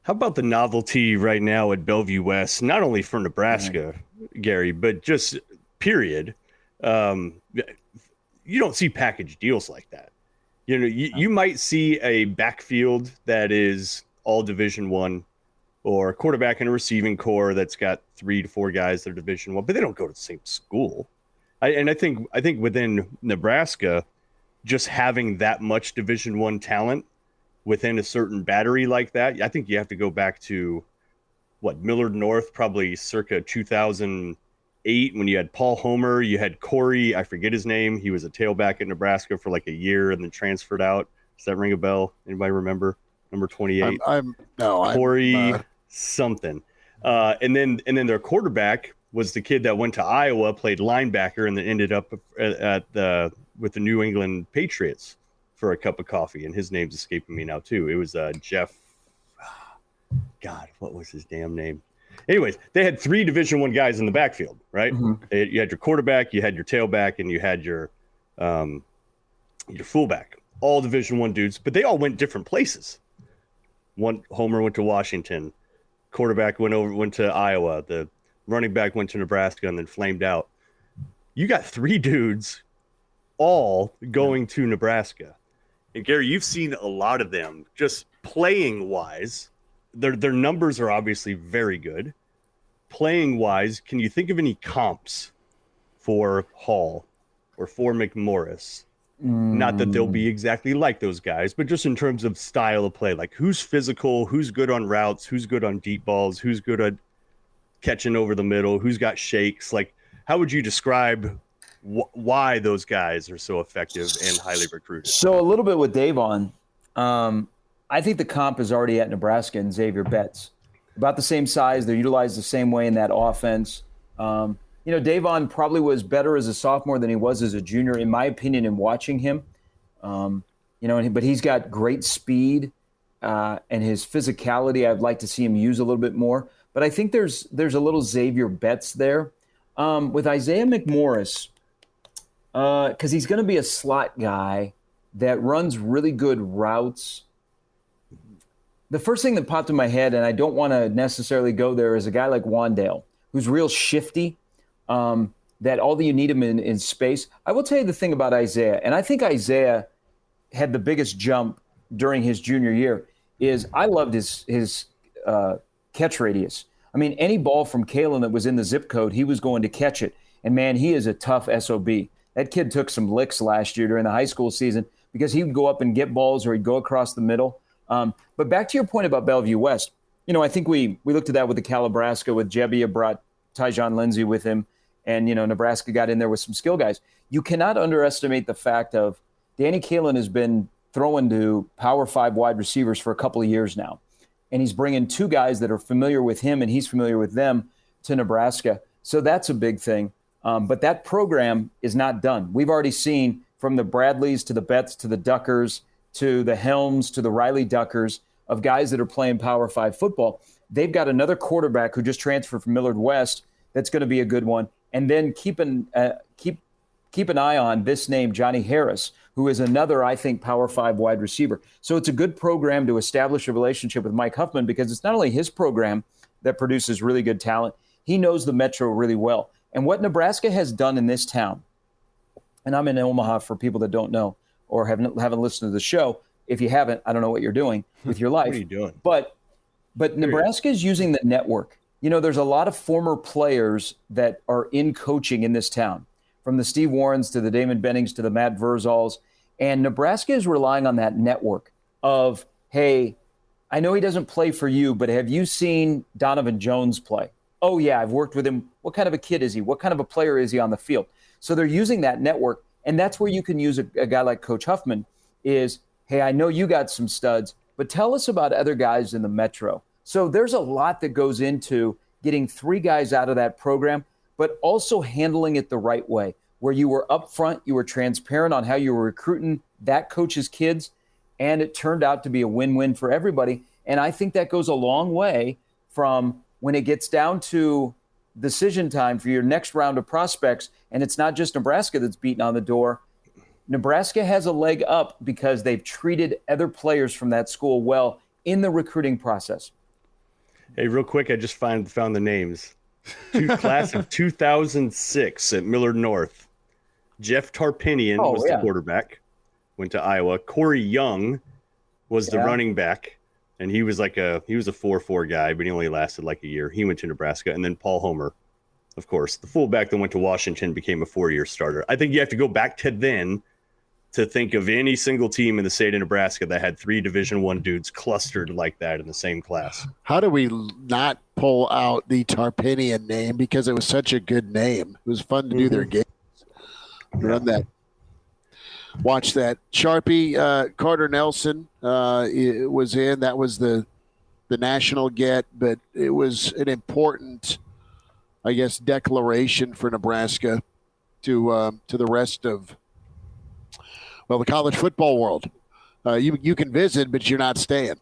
How about the novelty right now at Bellevue West, not only for Nebraska, Gary, but just period. You don't see package deals like that. You might see a backfield that is all Division I, or a quarterback and a receiving core that's got 3 to 4 guys that are Division I, but they don't go to the same school. I think within Nebraska, just having that much Division I talent within a certain battery like that, I think you have to go back to Millard North, probably circa 2008, when you had Paul Homer, you had Corey, I forget his name. He was a tailback at Nebraska for like a year and then transferred out. Does that ring a bell? Anybody remember? Number 28. Corey something. And then their quarterback was the kid that went to Iowa, played linebacker, and then ended up with the New England Patriots for a cup of coffee. And his name's escaping me now too. It was Jeff. God, what was his damn name? Anyways, they had 3 Division I guys in the backfield, right? Mm-hmm. You had your quarterback, you had your tailback, and you had your fullback. All Division I dudes, but they all went different places. Homer went to Washington, quarterback went to Iowa, the running back went to Nebraska and then flamed out. You got 3 dudes all going to Nebraska. And Gary, you've seen a lot of them just playing wise. Their numbers are obviously very good. Playing wise, can you think of any comps for Hall or for McMorris? Not that they'll be exactly like those guys, but just in terms of style of play, like who's physical, who's good on routes, who's good on deep balls, who's good at catching over the middle, who's got shakes. Like, how would you describe why those guys are so effective and highly recruited? So a little bit with Davon. I think the comp is already at Nebraska and Xavier Betts. About the same size. They're utilized the same way in that offense. Davon probably was better as a sophomore than he was as a junior, in my opinion, in watching him. But he's got great speed and his physicality. I'd like to see him use a little bit more. But I think there's a little Xavier Betts there. With Isaiah McMorris, because he's going to be a slot guy that runs really good routes. The first thing that popped in my head, and I don't want to necessarily go there, is a guy like Wandale, who's real shifty, that all that you need him in space. I will tell you the thing about Isaiah, and I think Isaiah had the biggest jump during his junior year, is I loved his catch radius. I mean, any ball from Kalen that was in the zip code, he was going to catch it. And, man, he is a tough SOB. That kid took some licks last year during the high school season because he would go up and get balls or he'd go across the middle. But back to your point about Bellevue West, I think we looked at that with the Calabrasca, with Jebbia brought Tyjon Lindsey with him, and, Nebraska got in there with some skill guys. You cannot underestimate the fact of Danny Kalen has been throwing to Power 5 wide receivers for a couple of years now. And he's bringing 2 guys that are familiar with him and he's familiar with them to Nebraska. So that's a big thing. But that program is not done. We've already seen from the Bradleys to the Betts to the Duckers to the Helms to the Riley Duckers of guys that are playing Power 5 football. They've got another quarterback who just transferred from Millard West that's going to be a good one. And then keep an eye on this name, Johnny Harris, who is another, I think, Power 5 wide receiver. So it's a good program to establish a relationship with Mike Huffman because it's not only his program that produces really good talent, he knows the Metro really well. And what Nebraska has done in this town, and I'm in Omaha for people that don't know or haven't listened to the show. If you haven't, I don't know what you're doing with your life. What are you doing? But Nebraska is using the network. You know, there's a lot of former players that are in coaching in this town, from the Steve Warrens to the Damon Bennings to the Matt Verzals. And Nebraska is relying on that network of, hey, I know he doesn't play for you, but have you seen Donovan Jones play? Oh, yeah, I've worked with him. What kind of a kid is he? What kind of a player is he on the field? So they're using that network. And that's where you can use a guy like Coach Huffman is, hey, I know you got some studs, but tell us about other guys in the Metro. So there's a lot that goes into getting 3 guys out of that program, but also handling it the right way, where you were upfront, you were transparent on how you were recruiting that coach's kids, and it turned out to be a win-win for everybody. And I think that goes a long way from when it gets down to decision time for your next round of prospects, and it's not just Nebraska that's beating on the door. Nebraska has a leg up because they've treated other players from that school well in the recruiting process. Hey, real quick, I just found the names. Class of 2006 at Millard North. Jeff Tarpinian was the quarterback, went to Iowa. Corey Young was the running back, and he was a 4-4 guy, but he only lasted like a year. He went to Nebraska. And then Paul Homer, of course, the fullback that went to Washington, became a 4-year starter. I think you have to go back to then to think of any single team in the state of Nebraska that had 3 Division I dudes clustered like that in the same class. How do we not pull out the Tarpinian name because it was such a good name? It was fun to do their games. Run that. Watch that. Sharpie, Carter Nelson was in. That was the national get, but it was an important, I guess, declaration for Nebraska to the rest of, well, the college football world. You can visit, but you're not staying.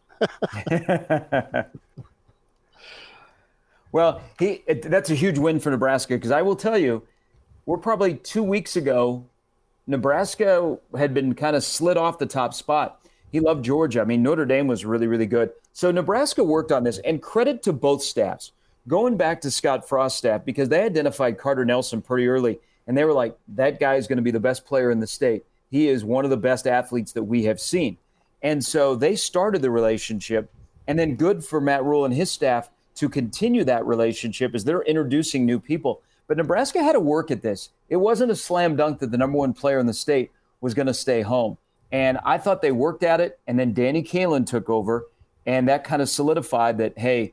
Well, that's a huge win for Nebraska because I will tell you, we're probably 2 weeks ago, Nebraska had been kind of slid off the top spot. He loved Georgia. I mean, Notre Dame was really, really good. So Nebraska worked on this, and credit to both staffs. Going back to Scott Frost's staff, because they identified Carter Nelson pretty early, and they were like, that guy is going to be the best player in the state. He is one of the best athletes that we have seen. And so they started the relationship, and then good for Matt Rhule and his staff to continue that relationship as they're introducing new people. But Nebraska had to work at this. It wasn't a slam dunk that the number 1 player in the state was going to stay home. And I thought they worked at it, and then Danny Kalin took over, and that kind of solidified that, hey,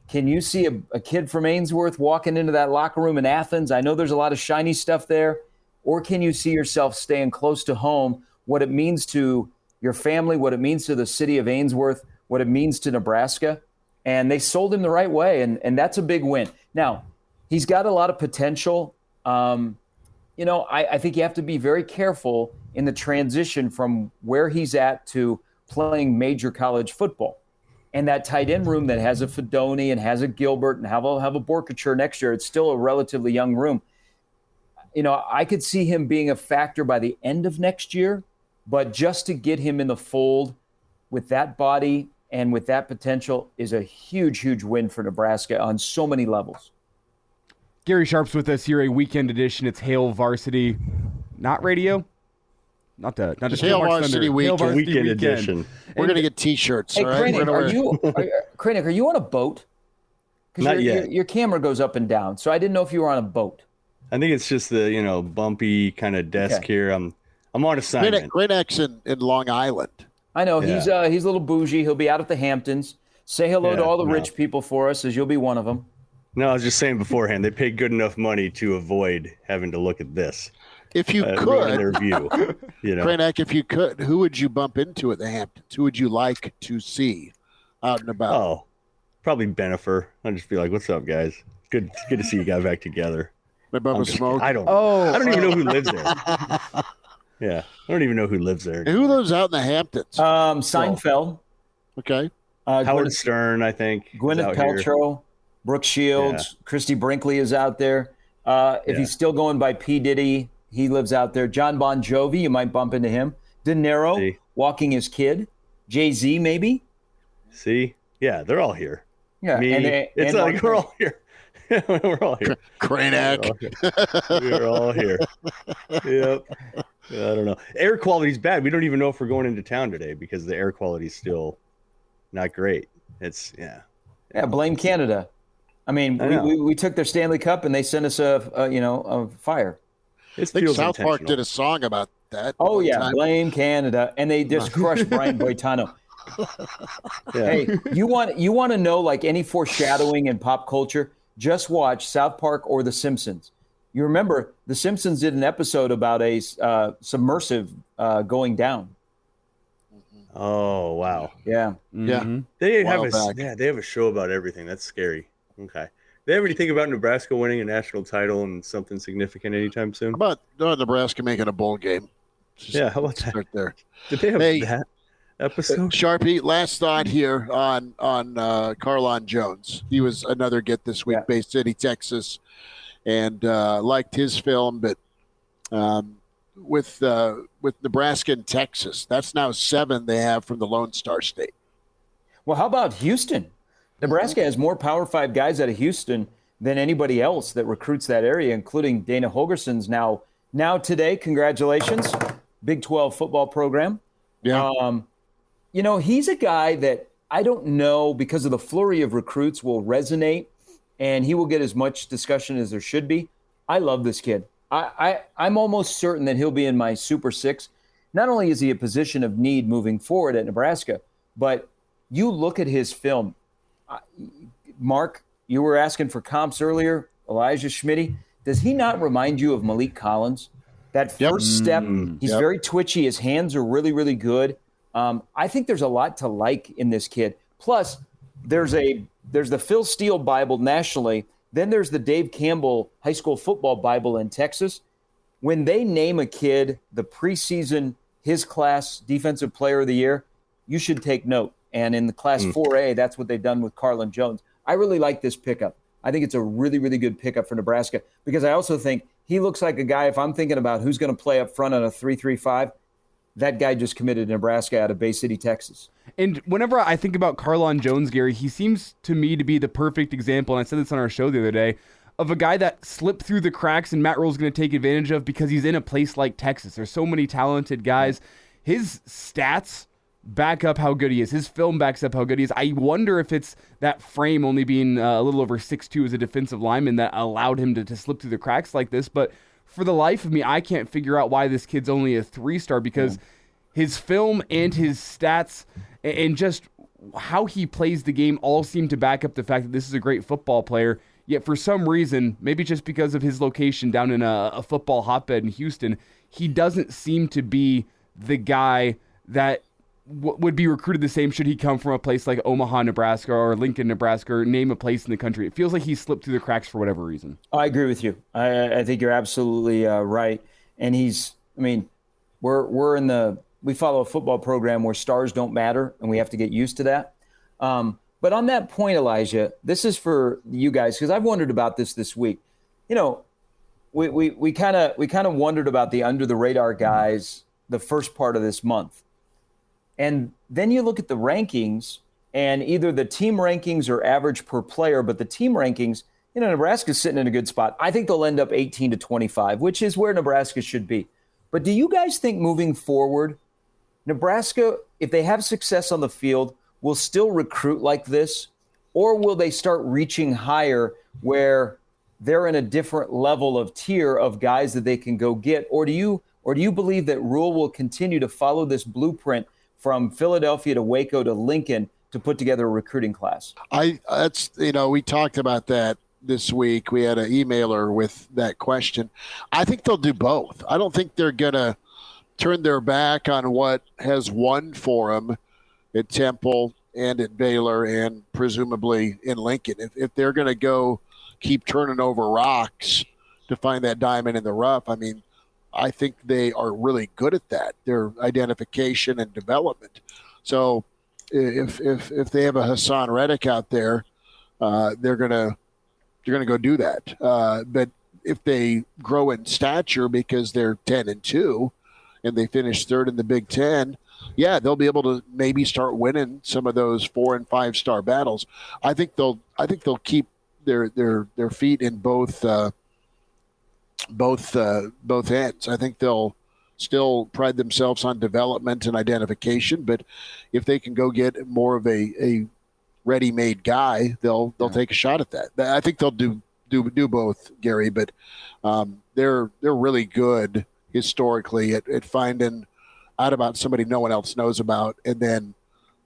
can you see a kid from Ainsworth walking into that locker room in Athens? I know there's a lot of shiny stuff there. Or can you see yourself staying close to home, what it means to your family, what it means to the city of Ainsworth, what it means to Nebraska? And they sold him the right way, and that's a big win. Now, he's got a lot of potential. I think you have to be very careful in the transition from where he's at to playing major college football. And that tight end room that has a Fedoni and has a Gilbert and have a Borkature next year, it's still a relatively young room. I could see him being a factor by the end of next year, but just to get him in the fold with that body and with that potential is a huge, huge win for Nebraska on so many levels. Gary Sharp's with us here, a weekend edition. It's Hail Varsity, not radio, not just Hail Varsity Weekend. Hail Varsity Weekend edition. We're going to get T-shirts. Hey, all right? Kraynak, are you on a boat? Not yet. Your camera goes up and down, so I didn't know if you were on a boat. I think it's just the bumpy kind of desk here. I'm on assignment. Kraynak's in Long Island. I know he's a little bougie. He'll be out at the Hamptons. Say hello to all the rich people for us, as you'll be one of them. No, I was just saying beforehand, they paid good enough money to avoid having to look at this. If you ruin could, their view, Kraynak, if you could, who would you bump into at the Hamptons? Who would you like to see out and about? Oh, probably Benifer. I'll just be like, "What's up, guys? Good to see you guys back together." Smoke. I don't even know who lives there. Yeah, I don't even know who lives there. And who lives out in the Hamptons? Seinfeld. Okay. Howard Stern, I think. Gwyneth Paltrow, Brooke Shields, Christy Brinkley is out there. If he's still going by P. Diddy, he lives out there. John Bon Jovi, you might bump into him. De Niro, walking his kid. Jay-Z, maybe. See? Yeah, they're all here. Yeah, it's like we're all here. We're all here. Kraynak. We're all here. Yep. I don't know. Air quality's bad. We don't even know if we're going into town today because the air quality's still not great. It's blame Canada. I mean, we took their Stanley Cup and they sent us a fire. I think South Park did a song about that. Oh yeah, blame Canada, and they just crushed Brian Boitano. Hey, you want to know like any foreshadowing in pop culture? Just watch South Park or The Simpsons. You remember The Simpsons did an episode about a submersive going down. Oh wow! Yeah, yeah. They have a show about everything. That's scary. Okay. They have anything about Nebraska winning a national title and something significant anytime soon? How about Nebraska making a bowl game? How about that? Right there. Did they have that episode? Sharpie, last thought here on Carlon Jones. He was another get this week, Bay City, Texas, and liked his film, but with Nebraska and Texas, that's now 7 they have from the Lone Star State. Well, how about Houston? Nebraska has more Power 5 guys out of Houston than anybody else that recruits that area, including Dana Holgerson's now today. Congratulations, Big 12 football program. Yeah. He's a guy that I don't know because of the flurry of recruits will resonate, and he will get as much discussion as there should be. I love this kid. I'm almost certain that he'll be in my Super 6. Not only is he a position of need moving forward at Nebraska, but you look at his film. Mark, you were asking for comps earlier. Elijah Schmidt. Does he not remind you of Malik Collins? That first step, he's very twitchy. His hands are really, really good. I think there's a lot to like in this kid. Plus, there's the Phil Steele Bible nationally. Then there's the Dave Campbell High School Football Bible in Texas. When they name a kid the preseason his class Defensive Player of the Year, you should take note. And in the Class 4A, that's what they've done with Carlon Jones. I really like this pickup. I think it's a really, really good pickup for Nebraska because I also think he looks like a guy, if I'm thinking about who's going to play up front on a 3-3-5, that guy just committed to Nebraska out of Bay City, Texas. And whenever I think about Carlon Jones, Gary, he seems to me to be the perfect example, and I said this on our show the other day, of a guy that slipped through the cracks and Matt Rhule is going to take advantage of because he's in a place like Texas. There's so many talented guys. His stats back up how good he is. His film backs up how good he is. I wonder if it's that frame only being a little over 6'2" as a defensive lineman that allowed him to slip through the cracks like this. But for the life of me, I can't figure out why this kid's only a 3-star because his film and his stats and just how he plays the game all seem to back up the fact that this is a great football player. Yet for some reason, maybe just because of his location down in a football hotbed in Houston, he doesn't seem to be the guy that would be recruited the same should he come from a place like Omaha, Nebraska, or Lincoln, Nebraska, or name a place in the country. It feels like he slipped through the cracks for whatever reason. I agree with you. I think you're absolutely right. And we follow a football program where stars don't matter, and we have to get used to that. But on that point, Elijah, this is for you guys because I've wondered about this week. We kind of wondered about the under the radar guys the first part of this month. And then you look at the rankings, and either the team rankings are average per player, but the team rankings, Nebraska's sitting in a good spot. I think they'll end up 18 to 25, which is where Nebraska should be. But do you guys think moving forward, Nebraska, if they have success on the field, will still recruit like this? Or will they start reaching higher where they're in a different level of tier of guys that they can go get? Or do you believe that Rhule will continue to follow this blueprint from Philadelphia to Waco to Lincoln to put together a recruiting class? We talked about that this week. We had an emailer with that question. I think they'll do both. I don't think they're going to turn their back on what has won for them at Temple and at Baylor and presumably in Lincoln. If they're going to go keep turning over rocks to find that diamond in the rough, I mean, I think they are really good at that, their identification and development. So if they have a Hassan Reddick out there, they're gonna go do that. But if they grow in stature because they're 10-2 and they finish third in the Big Ten, yeah, they'll be able to maybe start winning some of those 4- and 5-star battles. I think they'll keep their feet in both ends. I think they'll still pride themselves on development and identification, but if they can go get more of a ready-made guy, they'll take a shot at that. I think they'll do both, Gary, but they're really good historically at finding out about somebody no one else knows about, and then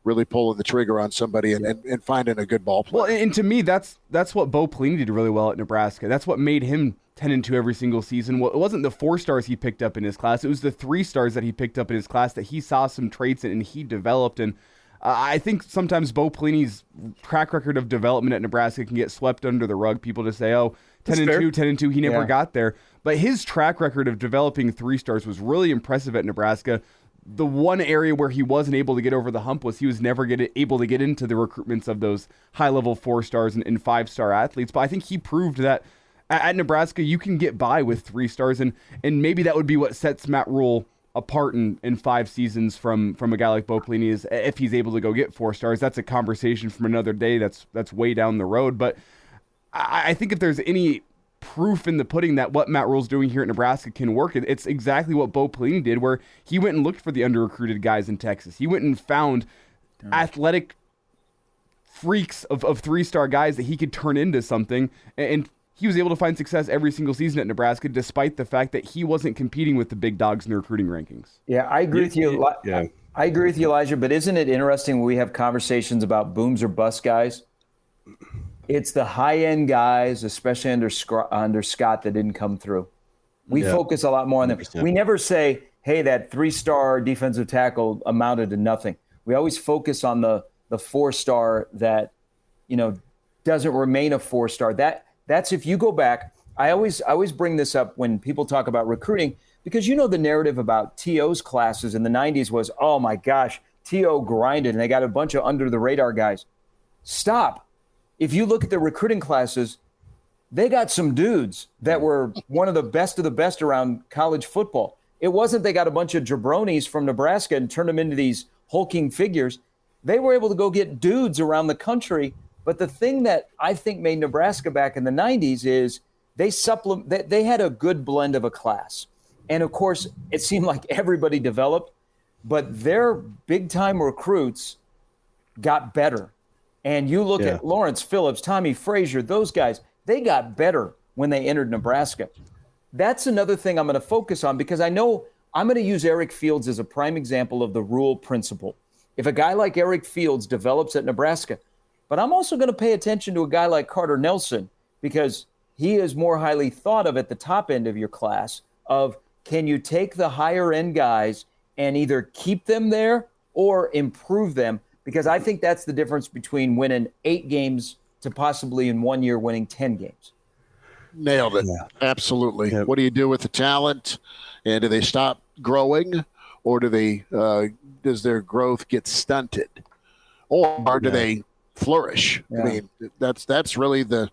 really pulling the trigger on somebody and finding a good ball player. Well, and to me, that's what Bo Pelini did really well at Nebraska. That's what made him 10-2 every single season. Well, it wasn't the 4 stars he picked up in his class. It was the 3 stars that he picked up in his class that he saw some traits in and he developed. And I think sometimes Bo Pelini's track record of development at Nebraska can get swept under the rug. People just say, oh, 10-2, he never got there. But his track record of developing 3 stars was really impressive at Nebraska. The one area where he wasn't able to get over the hump was he was never able to get into the recruitments of those high-level 4 stars and 5-star athletes. But I think he proved that at Nebraska you can get by with 3 stars, and maybe that would be what sets Matt Rhule apart in 5 seasons from a guy like Bo Pelini, is if he's able to go get 4 stars. That's a conversation from another day. That's way down the road. But I think if there's any proof in the pudding that what Matt Rhule's doing here at Nebraska can work, it's exactly what Bo Pelini did, where he went and looked for the under-recruited guys in Texas. He went and found athletic freaks of 3-star guys that he could turn into something, and he was able to find success every single season at Nebraska, despite the fact that he wasn't competing with the big dogs in the recruiting rankings. Yeah, I agree with you. Yeah. I agree with you, Elijah, but isn't it interesting when we have conversations about booms or bust guys? It's the high-end guys, especially under Scott, that didn't come through. We focus a lot more on them. 100%. We never say, hey, that 3-star defensive tackle amounted to nothing. We always focus on the 4-star that, doesn't remain a 4-star. That's if you go back. I always bring this up when people talk about recruiting, because the narrative about TO's classes in the 90s was, oh my gosh, TO grinded and they got a bunch of under-the-radar guys. Stop. If you look at the recruiting classes, they got some dudes that were one of the best around college football. It wasn't they got a bunch of jabronis from Nebraska and turned them into these hulking figures. They were able to go get dudes around the country. But the thing that I think made Nebraska back in the 90s is they had a good blend of a class. And, of course, it seemed like everybody developed, but their big-time recruits got better. And you look at Lawrence Phillips, Tommy Frazier, those guys, they got better when they entered Nebraska. That's another thing I'm going to focus on, because I know I'm going to use Eric Fields as a prime example of the Rhule principle. If a guy like Eric Fields develops at Nebraska, but I'm also going to pay attention to a guy like Carter Nelson, because he is more highly thought of at the top end of your class of, can you take the higher end guys and either keep them there or improve them? Because I think that's the difference between winning 8 games to possibly in 1 year winning 10 games. Nailed it. Yeah. Absolutely. Yep. What do you do with the talent? And do they stop growing, or does their growth get stunted, or do they flourish? Yeah. I mean, that's really the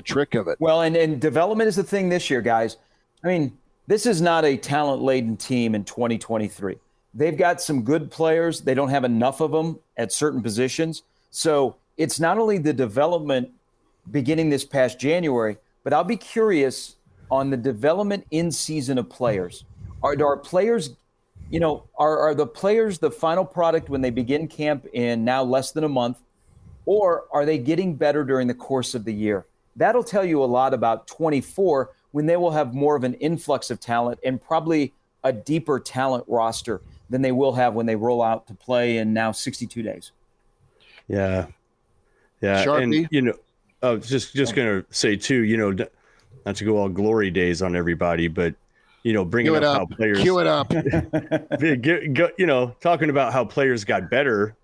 trick of it. Well, and development is the thing this year, guys. I mean, this is not a talent-laden team in 2023. They've got some good players. They don't have enough of them at certain positions. So it's not only the development beginning this past January, but I'll be curious on the development in season of players. Are players, are the players the final product when they begin camp in now less than a month, or are they getting better during the course of the year? That'll tell you a lot about 24, when they will have more of an influx of talent and probably a deeper talent roster than they will have when they roll out to play in now 62 days. Yeah. Sharpie? And, Oh, just going to say too, not to go all glory days on everybody, but bringing up how players Cue it up. Talking about how players got better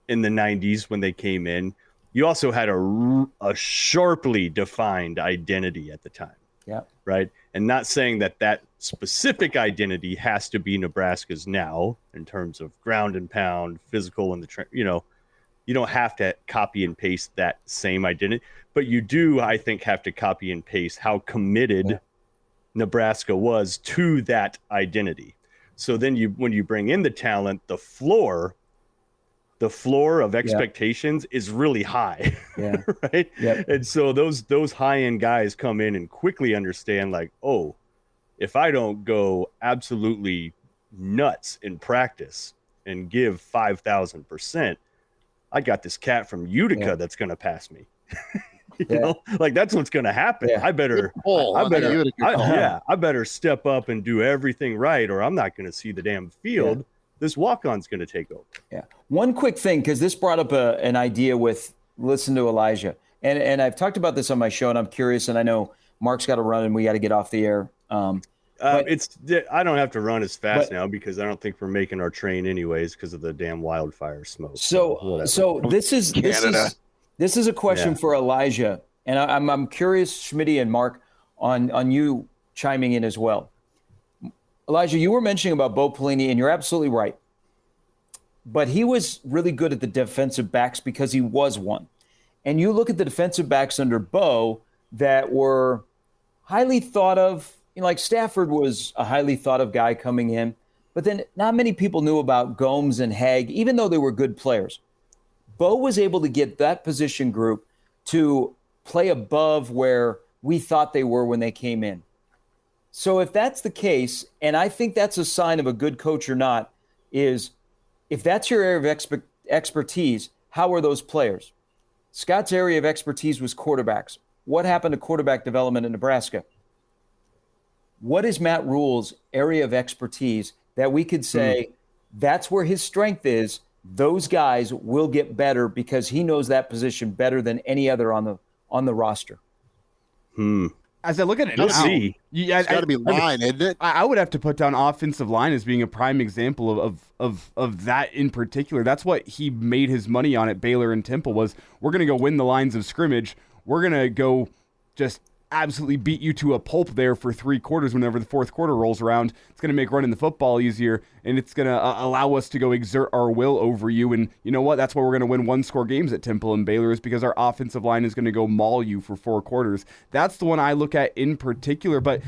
in the 90s when they came in. You also had a sharply defined identity at the time. Yeah. Right. And not saying that specific identity has to be Nebraska's now in terms of ground and pound, physical, and you don't have to copy and paste that same identity, but you do, I think, have to copy and paste how committed Nebraska was to that identity. So then when you bring in the talent, the floor of expectations is really high. Yeah. Right. Yep. And so those high end guys come in and quickly understand, like, oh, if I don't go absolutely nuts in practice and give 5,000%, I got this cat from Utica that's going to pass me. Like that's what's going to happen. Yeah. I better step up and do everything right, or I'm not going to see the damn field. Yeah. This walk-on's going to take over. Yeah. One quick thing, because this brought up an idea with listen to Elijah, and I've talked about this on my show, and I'm curious, and I know Mark's got to run, and we got to get off the air. I don't have to run as fast now because I don't think we're making our train anyways because of the damn wildfire smoke. So this is a question for Elijah, and I'm curious, Schmidt and Mark, on you chiming in as well. Elijah, you were mentioning about Bo Pelini, and you're absolutely right. But he was really good at the defensive backs because he was one. And you look at the defensive backs under Bo that were highly thought of. Like Stafford was a highly thought of guy coming in, but then not many people knew about Gomes and Haig, even though they were good players. Bo was able to get that position group to play above where we thought they were when they came in. So if that's the case, and I think that's a sign of a good coach or not, is if that's your area of expertise, how are those players? Scott's area of expertise was quarterbacks. What happened to quarterback development in Nebraska? What is Matt Rhule's area of expertise that we could say that's where his strength is? Those guys will get better because he knows that position better than any other on the roster. As I look at it, we'll see. It's got to be line, isn't it? I would have to put down offensive line as being a prime example of that in particular. That's what he made his money on at Baylor and Temple was we're going to go win the lines of scrimmage. We're going to go just absolutely beat you to a pulp there for 3 quarters whenever the fourth quarter rolls around. It's going to make running the football easier, and it's going to allow us to go exert our will over you. And you know what? That's why we're going to win 1-score games at Temple and Baylor is because our offensive line is going to go maul you for 4 quarters. That's the one I look at in particular, but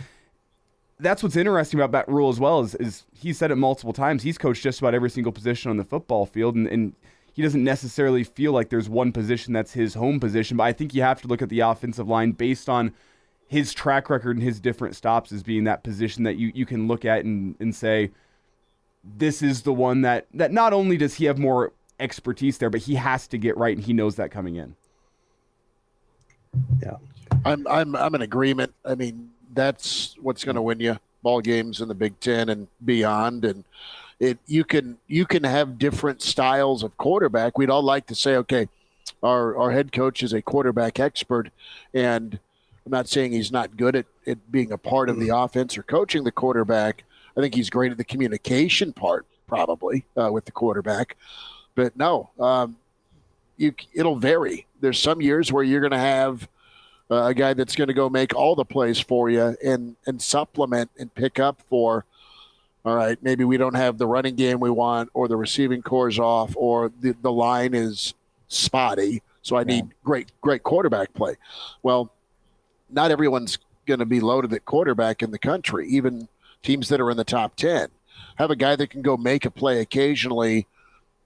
that's what's interesting about Matt Rhule as well is he's said it multiple times. He's coached just about every single position on the football field, and he doesn't necessarily feel like there's one position that's his home position, but I think you have to look at the offensive line based on his track record and his different stops as being that position that you can look at and say, this is the one that not only does he have more expertise there, but he has to get right, and he knows that coming in. Yeah. I'm in agreement. I mean, that's what's going to win you ball games in the Big Ten and beyond. And you can have different styles of quarterback. We'd all like to say, okay, our head coach is a quarterback expert, and I'm not saying he's not good at being a part of the offense or coaching the quarterback. I think he's great at the communication part, probably, with the quarterback. But no, it'll vary. There's some years where you're going to have a guy that's going to go make all the plays for you and supplement and pick up for, all right, maybe we don't have the running game we want, or the receiving core's off, or the line is spotty, so I need great quarterback play. Well, not everyone's going to be loaded at quarterback in the country, even teams that are in the top 10. Have a guy that can go make a play occasionally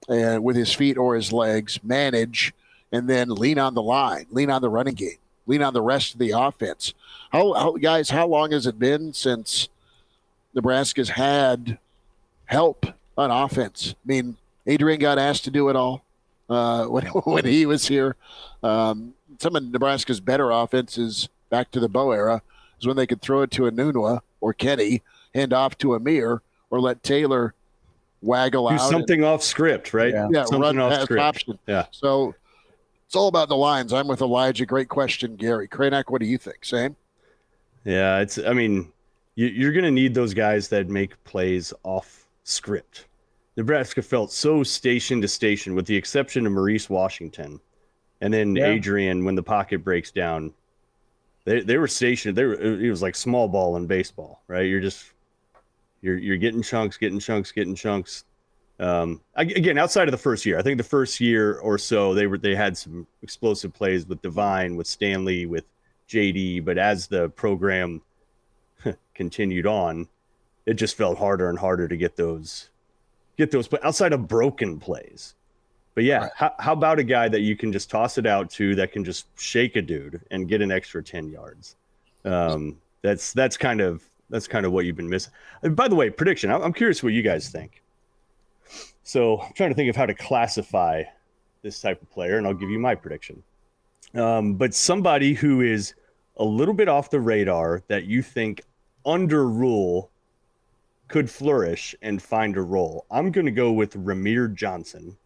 with his feet or his legs, manage, and then lean on the line, lean on the running game, lean on the rest of the offense. Guys, how long has it been since Nebraska's had help on offense? I mean, Adrian got asked to do it all when he was here. Some of Nebraska's better offenses back to the Bo era is when they could throw it to a Nunua or Kenny, hand off to Amir, or let Taylor waggle out. Do something off script, right? Yeah, something run off past script. Option. Yeah. So It's all about the lines. I'm with Elijah. Great question, Gary. Kraynak, what do you think? Same? Yeah, you're going to need those guys that make plays off script. Nebraska felt so station to station, with the exception of Maurice Washington. And then Adrian, when the pocket breaks down, they were stationed. It was like small ball in baseball, right? You're getting chunks. Again, outside of the first year, I think the first year or so they had some explosive plays with Divine, with Stanley, with JD. But as the program continued on, it just felt harder and harder to get those. But outside of broken plays. But yeah, how about a guy that you can just toss it out to, that can just shake a dude and get an extra 10 yards? That's kind of what you've been missing. And by the way, prediction. I'm curious what you guys think. So I'm trying to think of how to classify this type of player, and I'll give you my prediction. But somebody who is a little bit off the radar that you think under Rhule could flourish and find a role. I'm going to go with Rahmir Johnson.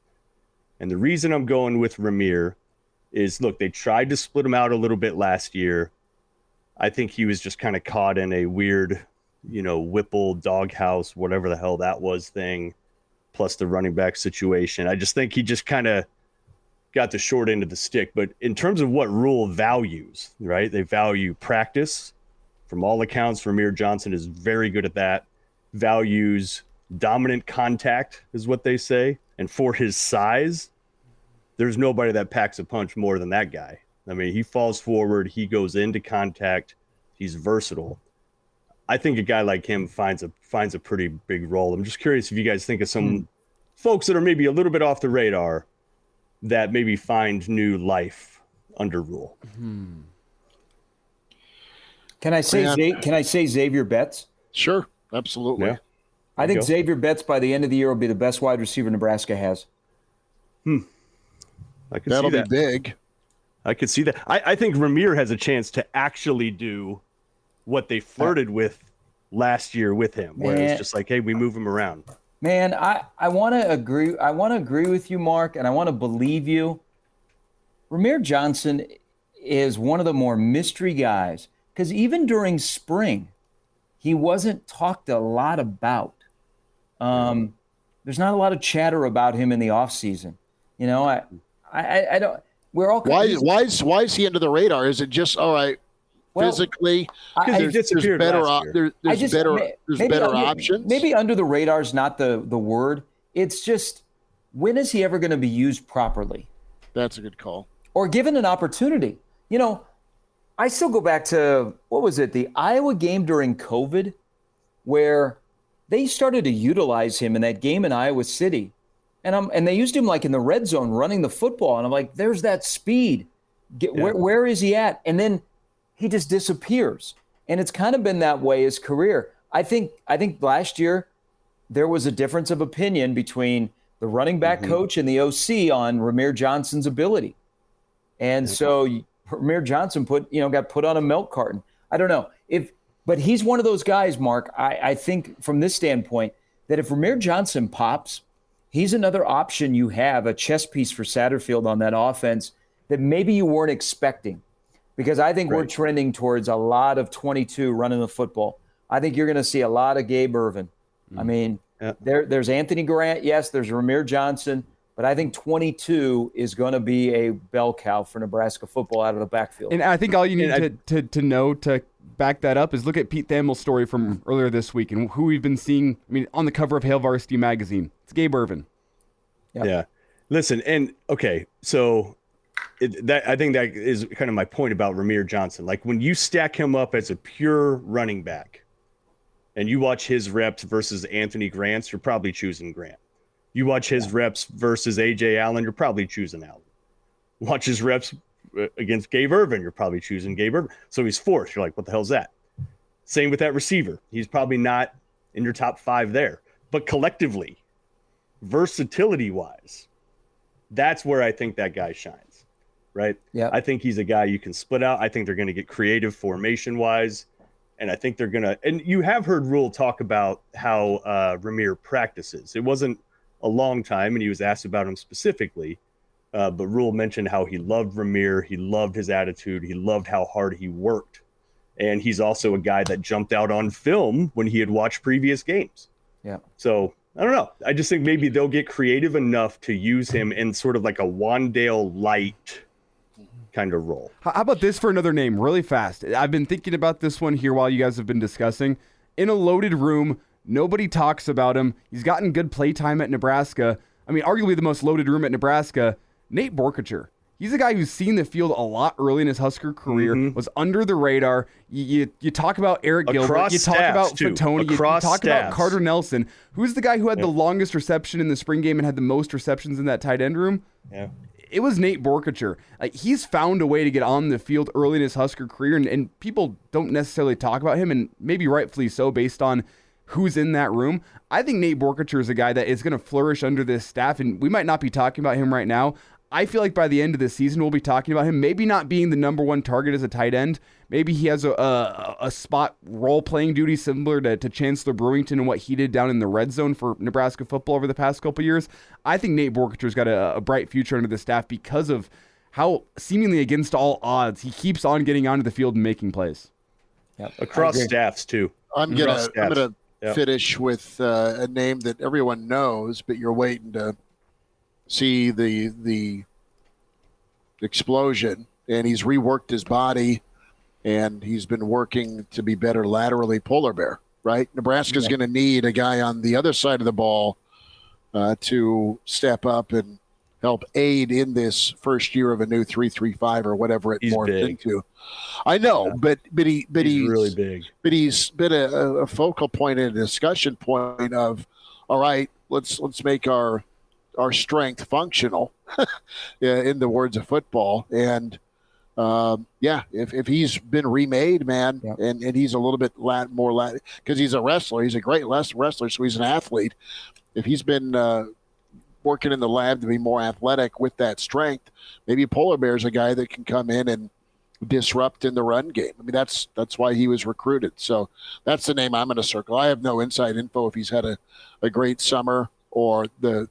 And the reason I'm going with Rahmir is, look, they tried to split him out a little bit last year. I think he was just kind of caught in a weird, Whipple, doghouse, whatever the hell that was thing, plus the running back situation. I just think he just kind of got the short end of the stick. But in terms of what Rhule values, right, they value practice. From all accounts, Rahmir Johnson is very good at that. Values dominant contact is what they say. And for his size, there's nobody that packs a punch more than that guy. I mean, he falls forward, he goes into contact, he's versatile. I think a guy like him finds a pretty big role. I'm just curious if you guys think of some folks that are maybe a little bit off the radar that maybe find new life under Rhule. Can I say Xavier Betts? Sure, absolutely. Yeah. I think Xavier Betts by the end of the year will be the best wide receiver Nebraska has. That'll be big. I could see that. I think Rahmir has a chance to actually do what they flirted with last year with him, where it's just like, hey, we move him around. Man, I want to agree. I want to agree with you, Mark, and I want to believe you. Rahmir Johnson is one of the more mystery guys, because even during spring, he wasn't talked a lot about. There's not a lot of chatter about him in the offseason. I don't. We're all. Why is he under the radar? Is it just all right? Physically, there's better options. Maybe under the radar is not the word. It's just, when is he ever going to be used properly? That's a good call. Or given an opportunity. I still go back to, what was it, the Iowa game during COVID, where they started to utilize him in that game in Iowa City. And they used him like in the red zone running the football. And I'm like, there's that speed. Where is he at? And then he just disappears. And it's kind of been that way his career. I think last year there was a difference of opinion between the running back coach and the OC on Rahmir Johnson's ability. And so Rahmir Johnson got put on a milk carton. I don't know but he's one of those guys, Mark. I think from this standpoint that if Rahmir Johnson pops, he's another option you have, a chess piece for Satterfield on that offense that maybe you weren't expecting. Because I think we're trending towards a lot of 22 running the football. I think you're going to see a lot of Gabe Ervin. I mean, there's Anthony Grant. Yes, there's Rahmir Johnson. But I think 22 is going to be a bell cow for Nebraska football out of the backfield. And I think all you need to know to back that up is look at Pete Thamel's story from earlier this week and who we've been seeing, on the cover of Hail Varsity magazine. It's Gabe Ervin. Yep. Yeah. Listen, and okay, so I think that is kind of my point about Rahmir Johnson. Like, when you stack him up as a pure running back and you watch his reps versus Anthony Grant's, you're probably choosing Grant. You watch his reps versus A.J. Allen, you're probably choosing Allen. Watch his reps against Gabe Ervin, you're probably choosing Gabe Ervin. So he's fourth. You're like, what the hell's that? Same with that receiver. He's probably not in your top 5 there. But collectively, versatility-wise, that's where I think that guy shines, right? Yeah. I think he's a guy you can split out. I think they're going to get creative formation-wise. And I think they're going to – and you have heard Rhule talk about how Rahmir practices. It wasn't a long time, and he was asked about him specifically. But Rhule mentioned how he loved Ramir. He loved his attitude. He loved how hard he worked. And he's also a guy that jumped out on film when he had watched previous games. Yeah. So I don't know. I just think maybe they'll get creative enough to use him in sort of like a Wandale light kind of role. How about this for another name really fast? I've been thinking about this one here while you guys have been discussing. In a loaded room, nobody talks about him. He's gotten good play time at Nebraska. I mean, arguably the most loaded room at Nebraska. Nate Borkacher. He's a guy who's seen the field a lot early in his Husker career, was under the radar. You talk about Eric Gilbert, you talk about Fatoni, you talk about Carter Nelson. Who's the guy who had the longest reception in the spring game and had the most receptions in that tight end room? Yeah. It was Nate Borkacher. He's found a way to get on the field early in his Husker career, and people don't necessarily talk about him, and maybe rightfully so based on who's in that room. I think Nate Borkacher is a guy that is going to flourish under this staff, and we might not be talking about him right now. I feel like by the end of the season, we'll be talking about him maybe not being the number one target as a tight end. Maybe he has a spot role-playing duty similar to Chancellor Brewington and what he did down in the red zone for Nebraska football over the past couple years. I think Nate Borkacher's got a bright future under the staff because of how seemingly against all odds he keeps on getting onto the field and making plays. Yep. Across staffs, too. I'm gonna finish with a name that everyone knows, but you're waiting to see the explosion, and he's reworked his body, and he's been working to be better laterally. Polar Bear, right? Nebraska's going to need a guy on the other side of the ball to step up and help aid in this first year of a new 3-3-5 or whatever it morphed into. I know, but he's really big. But he's been a focal point and a discussion point of, all right, let's make our strength functional, in the words of football. And if he's been remade, man, and he's a little bit more Latin because he's a wrestler. He's a great wrestler, so he's an athlete. If he's been working in the lab to be more athletic with that strength, maybe Polar Bear's a guy that can come in and disrupt in the run game. I mean, that's why he was recruited. So that's the name I'm going to circle. I have no inside info if he's had a great summer or the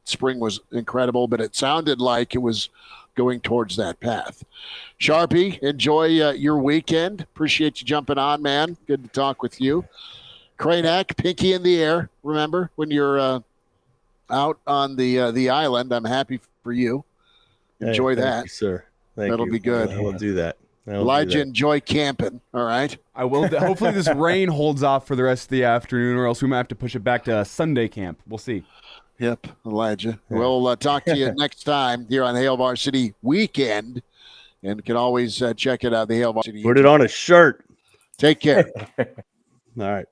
spring was incredible, but it sounded like it was going towards that path. Sharpie, enjoy your weekend. Appreciate you jumping on, man. Good to talk with you. Kraynak, pinky in the air. Remember, when you're out on the island, I'm happy for you. Enjoy that. You, sir. That'll be good. I will do that. Elijah, enjoy camping. All right. I will. Hopefully this rain holds off for the rest of the afternoon, or else we might have to push it back to Sunday camp. We'll see. Yep, Elijah. Yeah. We'll talk to you next time here on Hail Varsity Weekend, and you can always check it out. The Hail Varsity. Put it on a shirt. Take care. All right.